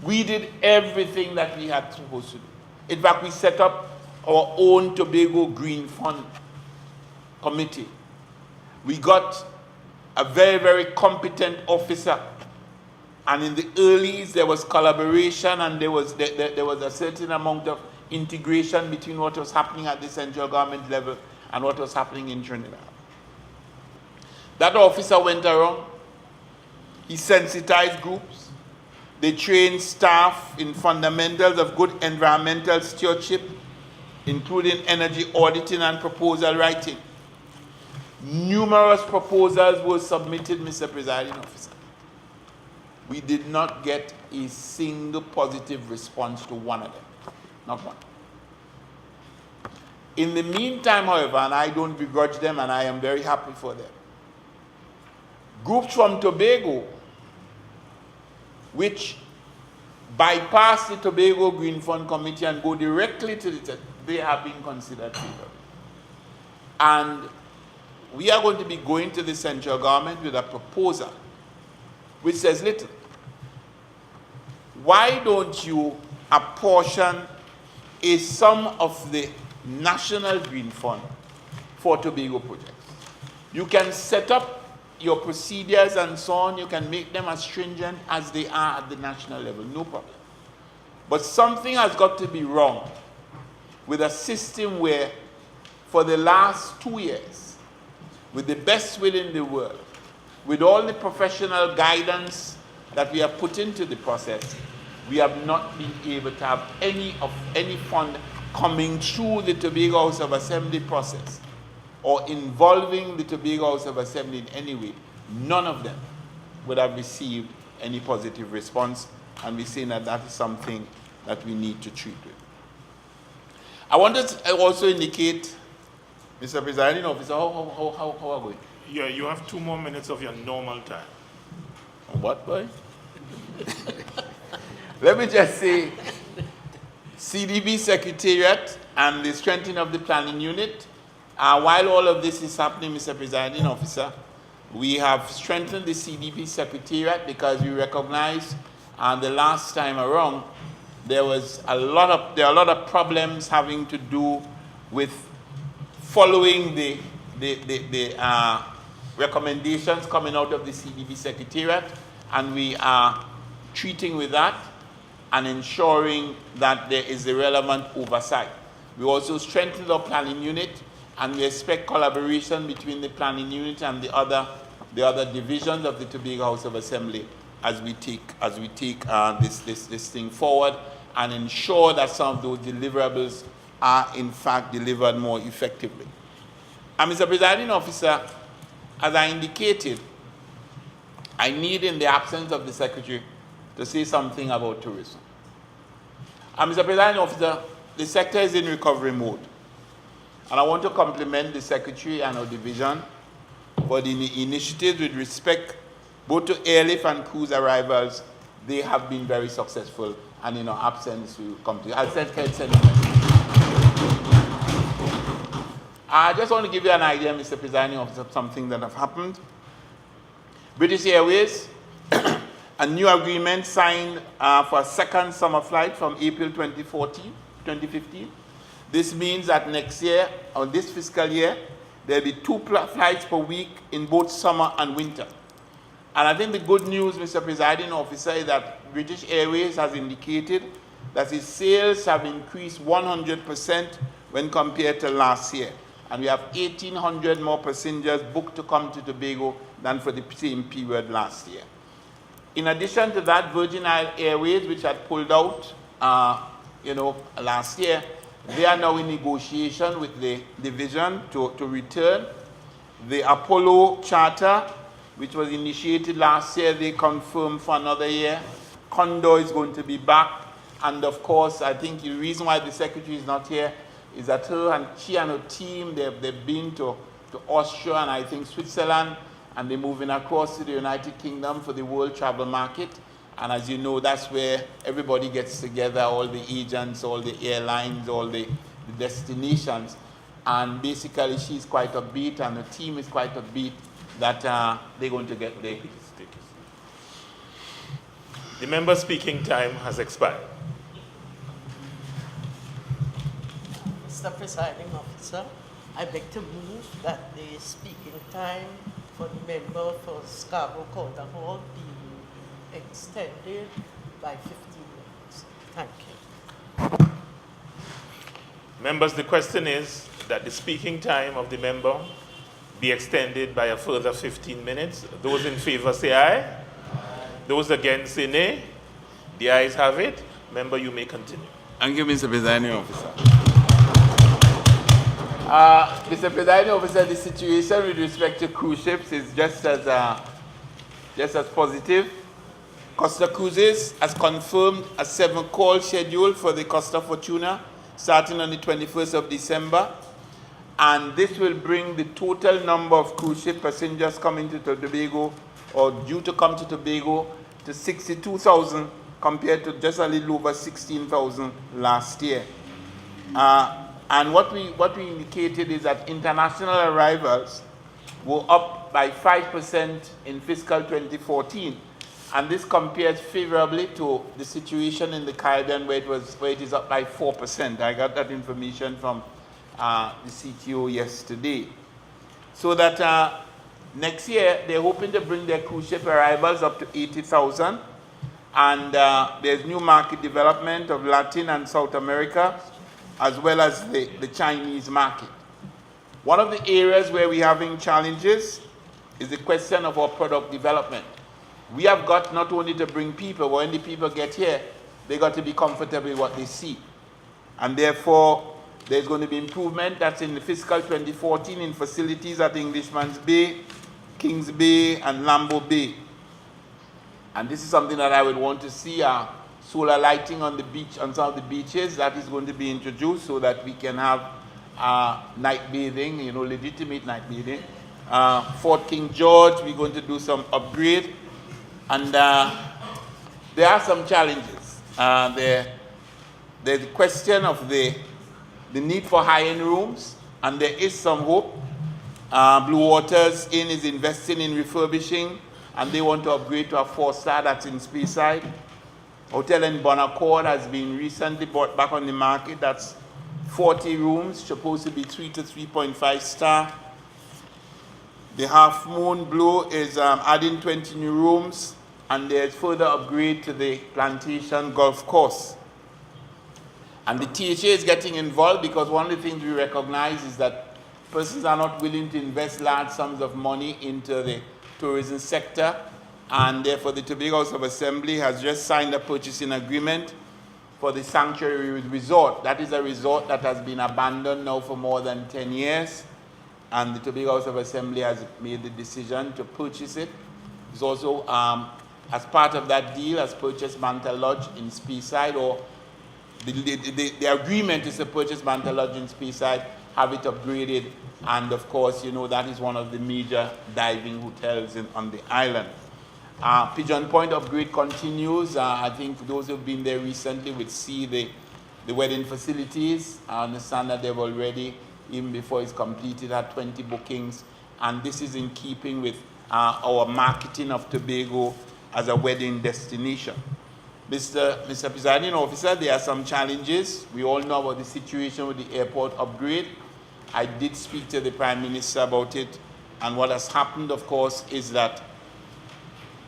we did everything that we had supposed to do. In fact, we set up our own Tobago Green Fund committee. We got a very, very competent officer. And in the earlies, there was collaboration and there was a certain amount of integration between what was happening at the central government level and what was happening in Trinidad. That officer went around, he sensitized groups, they trained staff in fundamentals of good environmental stewardship, including energy auditing and proposal writing. Numerous proposals were submitted, Mr. Presiding Officer. We did not get a single positive response to one of them. Not one. In the meantime, however, and I don't begrudge them and I am very happy for them, groups from Tobago which bypass the Tobago Green Fund Committee and go directly to they have been considered favorable. And we are going to be going to the central government with a proposal which says, listen, why don't you apportion a sum of the National Green Fund for Tobago projects? You can set up your procedures and so on, you can make them as stringent as they are at the national level, no problem. But something has got to be wrong with a system where for the last 2 years, with the best will in the world, with all the professional guidance that we have put into the process, we have not been able to have any fund coming through the Tobago House of Assembly process or involving the Tobago House of Assembly in any way. None of them would have received any positive response, and we're saying that that is something that we need to treat with. I wanted to also indicate, Mr. Presiding Officer, how are we going? Yeah, you have 2 more minutes of your normal time. What, boy? Let me just say, CDB Secretariat and the strengthening of the planning unit, while all of this is happening, Mr. Presiding Officer, we have strengthened the CDB Secretariat because we recognize the last time around there are a lot of problems having to do with following the recommendations coming out of the CDB Secretariat, and we are treating with that and ensuring that there is the relevant oversight. We also strengthened our planning unit, and we expect collaboration between the planning unit and the other divisions of the Tobago House of Assembly as we take this thing forward and ensure that some of those deliverables are in fact delivered more effectively. And Mr. Presiding Officer, as I indicated, I need, in the absence of the Secretary, to say something about tourism. And Mr. Presiding Officer, the sector is in recovery mode. And I want to compliment the Secretary and our division for the initiative with respect both to airlift and cruise arrivals, they have been very successful. And in our absence, we will come to you. I'll send a message. I just want to give you an idea, Mr. Presiding Officer, of something that have happened. British Airways, a new agreement signed for a second summer flight from April 2015. This means that next year, or this fiscal year, there'll be 2 flights per week in both summer and winter. And I think the good news, Mr. Presiding Officer, is that British Airways has indicated that its sales have increased 100% when compared to last year. And we have 1,800 more passengers booked to come to Tobago than for the same period last year. In addition to that, Virgin Airways, which had pulled out, last year, they are now in negotiation with the division to return. The Apollo Charter, which was initiated last year, they confirmed for another year. Condor is going to be back. And of course, I think the reason why the secretary is not here is that she and her team, they've been to Austria and I think Switzerland, and they're moving across to the United Kingdom for the world travel market. And as you know, that's where everybody gets together, all the agents, all the airlines, all the destinations. And basically, she's quite upbeat, and the team is quite upbeat that they're going to get there. The member speaking time has expired. Mr. Presiding Officer, I beg to move that the speaking time for the member for Scarborough Calder Hall be extended by 15 minutes. Thank you. Members, the question is that the speaking time of the member be extended by a further 15 minutes. Those in favor say aye. Those against say nay. The ayes have it. Member, you may continue. Thank you, Mr. Presiding Officer. Mr. Presiding Officer, the situation with respect to cruise ships is just as positive. Costa Cruises has confirmed a 7-call schedule for the Costa Fortuna starting on the 21st of December. And this will bring the total number of cruise ship passengers coming to Tobago or due to come to Tobago to 62,000 compared to just a little over 16,000 last year. And what we indicated is that international arrivals were up by 5% in fiscal 2014. And this compares favorably to the situation in the Caribbean where it is up by 4%. I got that information from the CTO yesterday. So that next year, they're hoping to bring their cruise ship arrivals up to 80,000. And there's new market development of Latin and South America, as well as the Chinese market. One of the areas where we're having challenges is the question of our product development. We have got not only to bring people, but when the people get here, they got to be comfortable with what they see. And therefore, there's going to be improvement. That's in the fiscal 2014 in facilities at Englishman's Bay, Kings Bay, and Lambo Bay. And this is something that I would want to see, solar lighting on the beach, on some of the beaches. That is going to be introduced so that we can have night bathing, legitimate night bathing. Fort King George, we're going to do some upgrade. And there are some challenges. There's the question of the need for high-end rooms, and there is some hope. Blue Waters Inn is investing in refurbishing, and they want to upgrade to a 4-star that's in Speyside. Hotel in Bonaccord has been recently brought back on the market. That's 40 rooms, supposed to be 3 to 3.5 star. The Half Moon Blue is adding 20 new rooms, and there's further upgrade to the Plantation Golf Course. And the THA is getting involved because one of the things we recognize is that persons are not willing to invest large sums of money into the tourism sector, and therefore the Tobago House of Assembly has just signed a purchasing agreement for the Sanctuary Resort. That is a resort that has been abandoned now for more than 10 years, and the Tobago House of Assembly has made the decision to purchase it. It's also, as part of that deal, has purchased Manta Lodge in Speyside, or the agreement is to purchase Manta Lodge in Speyside, have it upgraded, and of course, that is one of the major diving hotels on the island. Pigeon Point upgrade continues. I think those who have been there recently would see the wedding facilities. I understand that they've already, even before it's completed, had 20 bookings. And this is in keeping with our marketing of Tobago as a wedding destination. Mr. Presiding Officer, there are some challenges. We all know about the situation with the airport upgrade. I did speak to the Prime Minister about it. And what has happened, of course, is that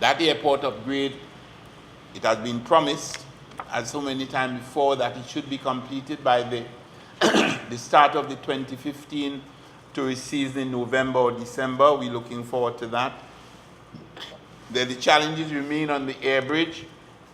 airport upgrade, it has been promised, as so many times before, that it should be completed by the, the start of the 2015 tourist season in November or December. We're looking forward to that. The challenges remain on the air bridge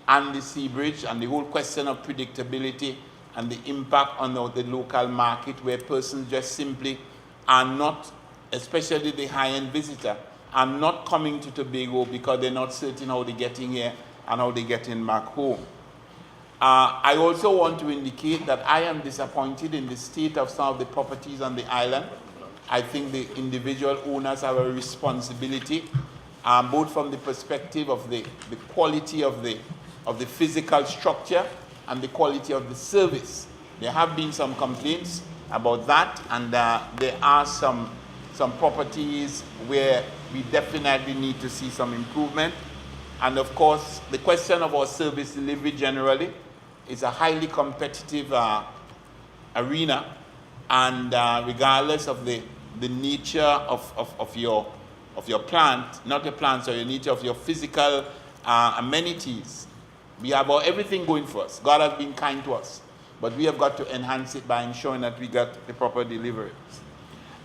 and the sea bridge, and the whole question of predictability and the impact on the local market, where persons just simply are not, especially the high-end visitor, are not coming to Tobago because they're not certain how they're getting here and how they're getting back home. I also want to indicate that I am disappointed in the state of some of the properties on the island. I think the individual owners have a responsibility, both from the perspective of the quality of the physical structure and the quality of the service. There have been some complaints about that, and there are some properties where we definitely need to see some improvement. And of course, the question of our service delivery generally is a highly competitive arena, and regardless of the nature of your plant, not your plant, so the nature of your physical amenities, we have everything going for us. God has been kind to us, but we have got to enhance it by ensuring that we get the proper deliveries.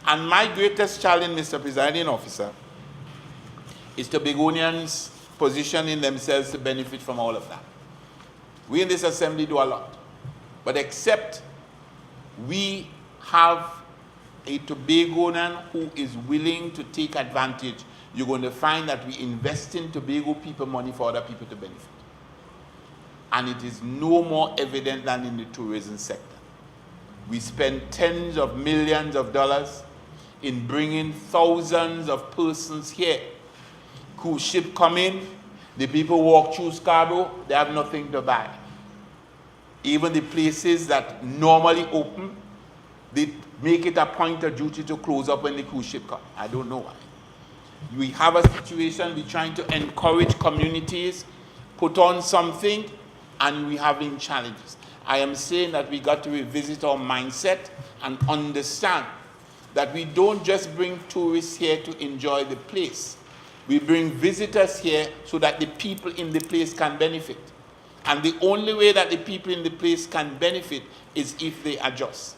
And my greatest challenge, Mr. Presiding Officer, is Tobagonians positioning themselves to benefit from all of that. We in this assembly do a lot, but except we have a Tobagonian who is willing to take advantage, you're going to find that we invest in Tobago people money for other people to benefit. And it is no more evident than in the tourism sector. We spend tens of millions of dollars in bringing thousands of persons here. Cruise ship come in, the people walk through Scarborough, they have nothing to buy. Even the places that normally open, they make it a point of duty to close up when the cruise ship comes. I don't know why. We have a situation, we're trying to encourage communities, put on something, and we're having challenges. I am saying that we got to revisit our mindset and understand that we don't just bring tourists here to enjoy the place. We bring visitors here so that the people in the place can benefit. And the only way that the people in the place can benefit is if they adjust.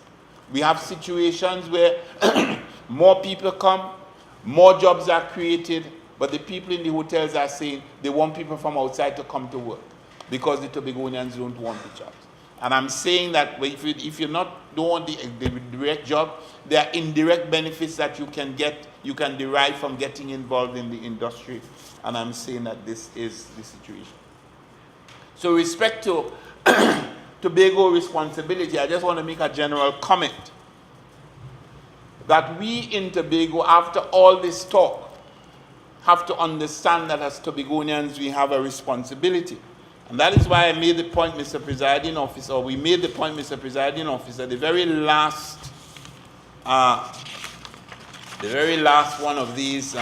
We have situations where more people come, more jobs are created, but the people in the hotels are saying they want people from outside to come to work because the Tobagonians don't want the jobs. And I'm saying that if you don't want the direct job, there are indirect benefits that you can get, you can derive from getting involved in the industry. And I'm saying that this is the situation. So with respect to Tobago responsibility, I just want to make a general comment that we in Tobago, after all this talk, have to understand that as Tobagonians we have a responsibility. And that is why I made the point, Mr. Presiding Officer, or we made the point, Mr. Presiding Officer, the very last one of these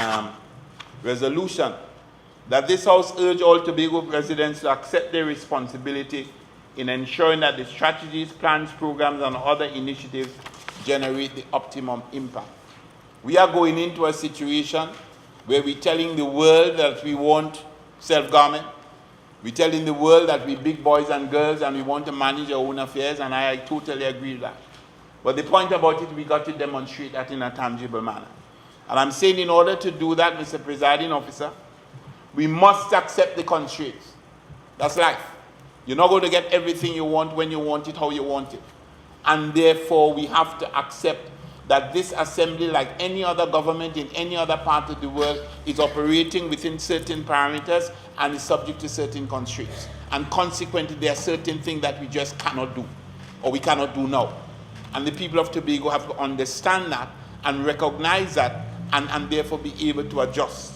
resolutions, that this House urge all Tobago residents to accept their responsibility in ensuring that the strategies, plans, programs, and other initiatives generate the optimum impact. We are going into a situation where we're telling the world that we want self-government. We're telling the world that we're big boys and girls and we want to manage our own affairs, and I totally agree with that. But the point about it, we got to demonstrate that in a tangible manner. And I'm saying in order to do that, Mr. Presiding Officer, we must accept the constraints. That's life. You're not going to get everything you want when you want it, how you want it. And therefore, we have to accept that this assembly, like any other government in any other part of the world, is operating within certain parameters and is subject to certain constraints. And consequently, there are certain things that we just cannot do, or we cannot do now. And the people of Tobago have to understand that and recognize that, and therefore be able to adjust.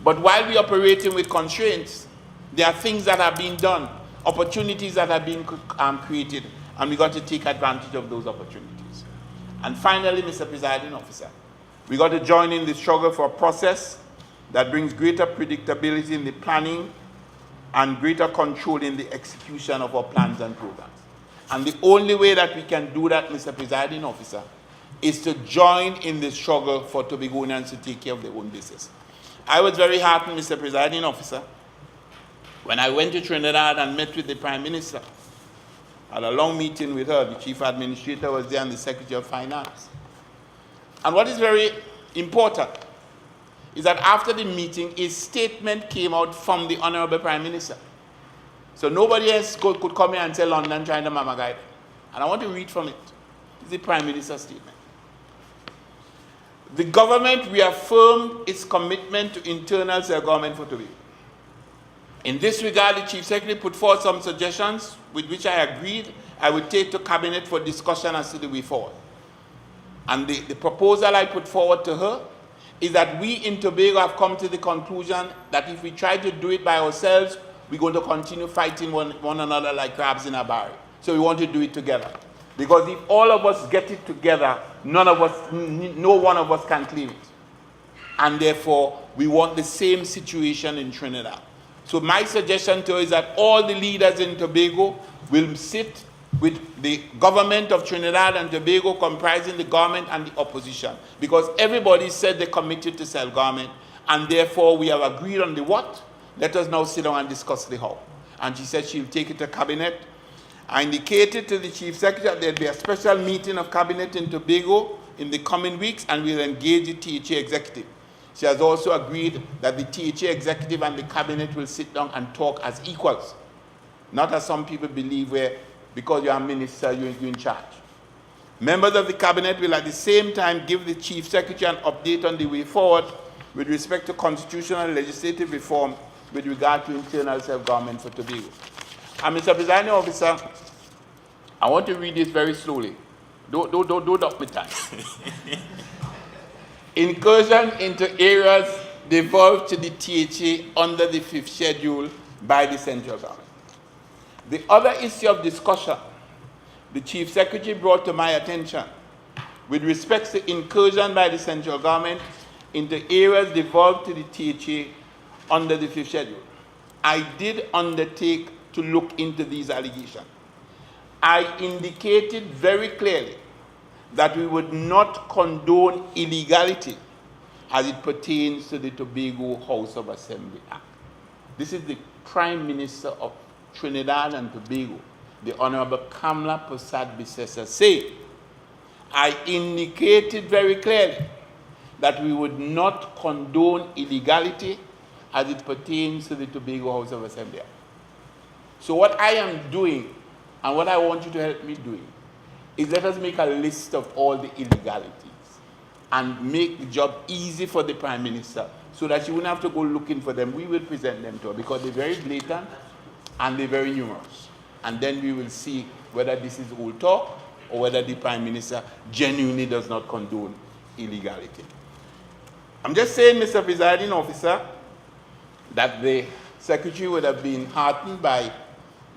But while we're operating with constraints, there are things that are being done, opportunities that are being created, and we got to take advantage of those opportunities. And finally, Mr. Presiding Officer, we got to join in the struggle for a process that brings greater predictability in the planning and greater control in the execution of our plans and programs. And the only way that we can do that, Mr. Presiding Officer, is to join in the struggle for Tobagonians to take care of their own business. I was very heartened, Mr. Presiding Officer, when I went to Trinidad and met with the Prime Minister. I had a long meeting with her. The Chief Administrator was there and the Secretary of Finance. And what is very important is that after the meeting, a statement came out from the Honorable Prime Minister. So nobody else could come here and say London trying to mama guide. And I want to read from it. It's the Prime Minister's statement. The government reaffirmed its commitment to internal self-government for Tobago. In this regard, the Chief Secretary put forward some suggestions with which I agreed I would take to Cabinet for discussion as to the way forward. And the proposal I put forward to her is that we in Tobago have come to the conclusion that if we try to do it by ourselves, we're going to continue fighting one another like crabs in a barrel. So we want to do it together. Because if all of us get it together, no one of us can claim it. And therefore, we want the same situation in Trinidad. So my suggestion to her is that all the leaders in Tobago will sit with the government of Trinidad and Tobago, comprising the government and the opposition. Because everybody said they're committed to self-government, and therefore we have agreed on the what. Let us now sit down and discuss the how. And she said she'll take it to Cabinet. I indicated to the Chief Secretary that there'll be a special meeting of Cabinet in Tobago in the coming weeks, and we'll engage the THA executive. She has also agreed that the THA executive and the Cabinet will sit down and talk as equals, not as some people believe where because you're a minister, you're in charge. Members of the Cabinet will at the same time give the Chief Secretary an update on the way forward with respect to constitutional and legislative reform with regard to internal self-government for Tobago. And Mr. Presiding Officer, I want to read this very slowly. Don't up my time. Incursion into areas devolved to the THA under the 5th schedule by the central government. The other issue of discussion the Chief Secretary brought to my attention with respect to incursion by the central government into areas devolved to the THA under the 5th schedule. I did undertake to look into these allegations. I indicated very clearly that we would not condone illegality as it pertains to the Tobago House of Assembly Act. This is the Prime Minister of Trinidad and Tobago, the Honorable Kamla Persad Bissessa, saying, I indicated very clearly that we would not condone illegality as it pertains to the Tobago House of Assembly Act. So what I am doing, and what I want you to help me doing, is let us make a list of all the illegalities and make the job easy for the Prime Minister so that she wouldn't have to go looking for them. We will present them to her because they're very blatant and they're very numerous. And then we will see whether this is old talk or whether the Prime Minister genuinely does not condone illegality. I'm just saying, Mr. Presiding Officer, that the Secretary would have been heartened by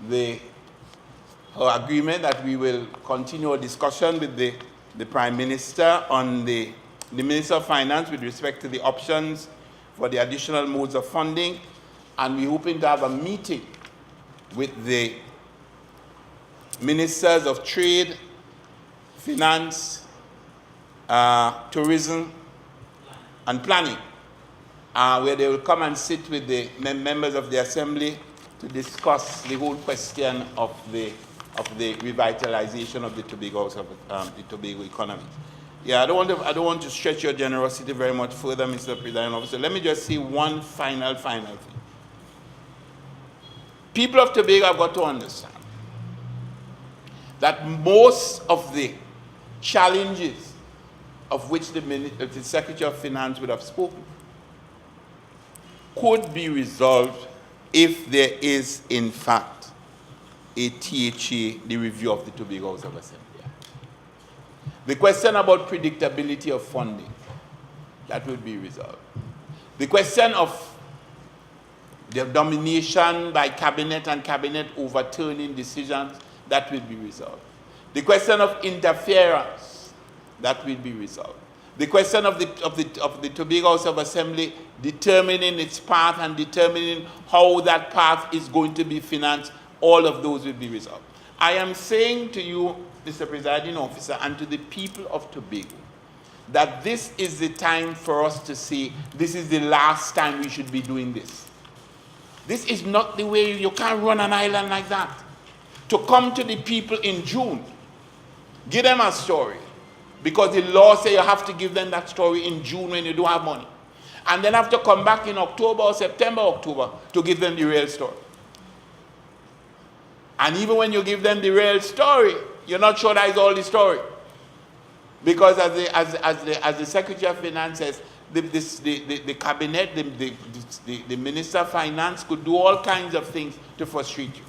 her agreement that we will continue our discussion with the Prime Minister on the Minister of Finance with respect to the options for the additional modes of funding. And we're hoping to have a meeting with the Ministers of Trade, Finance, Tourism, and Planning, where they will come and sit with the members of the Assembly to discuss the whole question of the revitalization of the Tobago House of the Tobago economy. Yeah, I don't want to stretch your generosity very much further, Mr. Presiding Officer. Let me just say one final thing. People of Tobago have got to understand that most of the challenges of which the Secretary of Finance would have spoken could be resolved if there is, in fact, a THA, the review of the Tobago House of Assembly. The question about predictability of funding, that will be resolved. The question of the domination by cabinet and cabinet overturning decisions, that will be resolved. The question of interference, that will be resolved. The question of the Tobago House of Assembly determining its path and determining how that path is going to be financed, all of those will be resolved. I am saying to you, Mr. Presiding Officer, and to the people of Tobago, that this is the time for us to say, this is the last time we should be doing this. This is not the way. You can't run an island like that. To come to the people in June, give them a story, because the law says you have to give them that story in June when you don't have money. And then have to come back in October or September, October to give them the real story. And even when you give them the real story, you're not sure that is all the story. Because as the Secretary of Finance says, the cabinet, the Minister of Finance could do all kinds of things to frustrate you.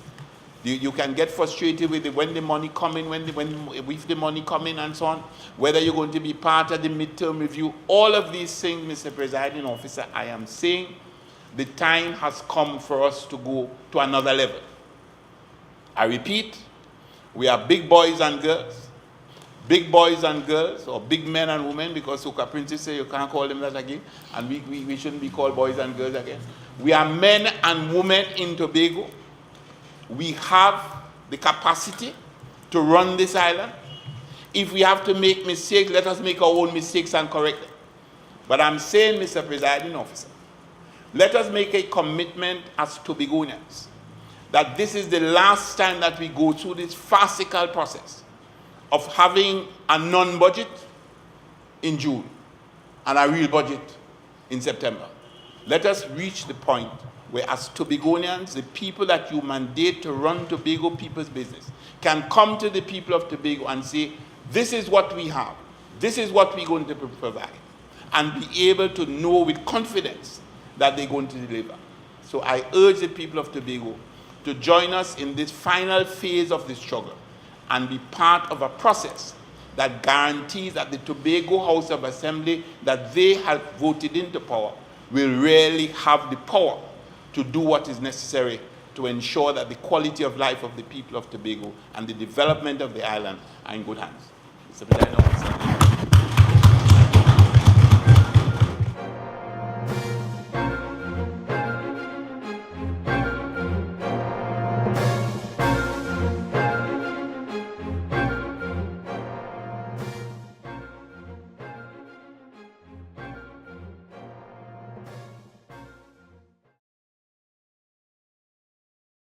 You can get frustrated with when the money coming, with the money coming and so on, whether you're going to be part of the midterm review, all of these things, Mr. Presiding Officer, I am saying the time has come for us to go to another level. I repeat, we are big boys and girls, or big men and women, because Soka Princess say you can't call them that again, and we shouldn't be called boys and girls again. We are men and women in Tobago. We have the capacity to run this island. If we have to make mistakes, let us make our own mistakes and correct them. But I'm saying, Mr. Presiding Officer, let us make a commitment as Tobagonians that this is the last time that we go through this farcical process of having a non-budget in June and a real budget in September. Let us reach the point where, as Tobagonians, the people that you mandate to run Tobago people's business can come to the people of Tobago and say, this is what we have, this is what we're going to provide, and be able to know with confidence that they're going to deliver. So I urge the people of Tobago to join us in this final phase of the struggle and be part of a process that guarantees that the Tobago House of Assembly that they have voted into power will really have the power to do what is necessary to ensure that the quality of life of the people of Tobago and the development of the island are in good hands. Mr. President.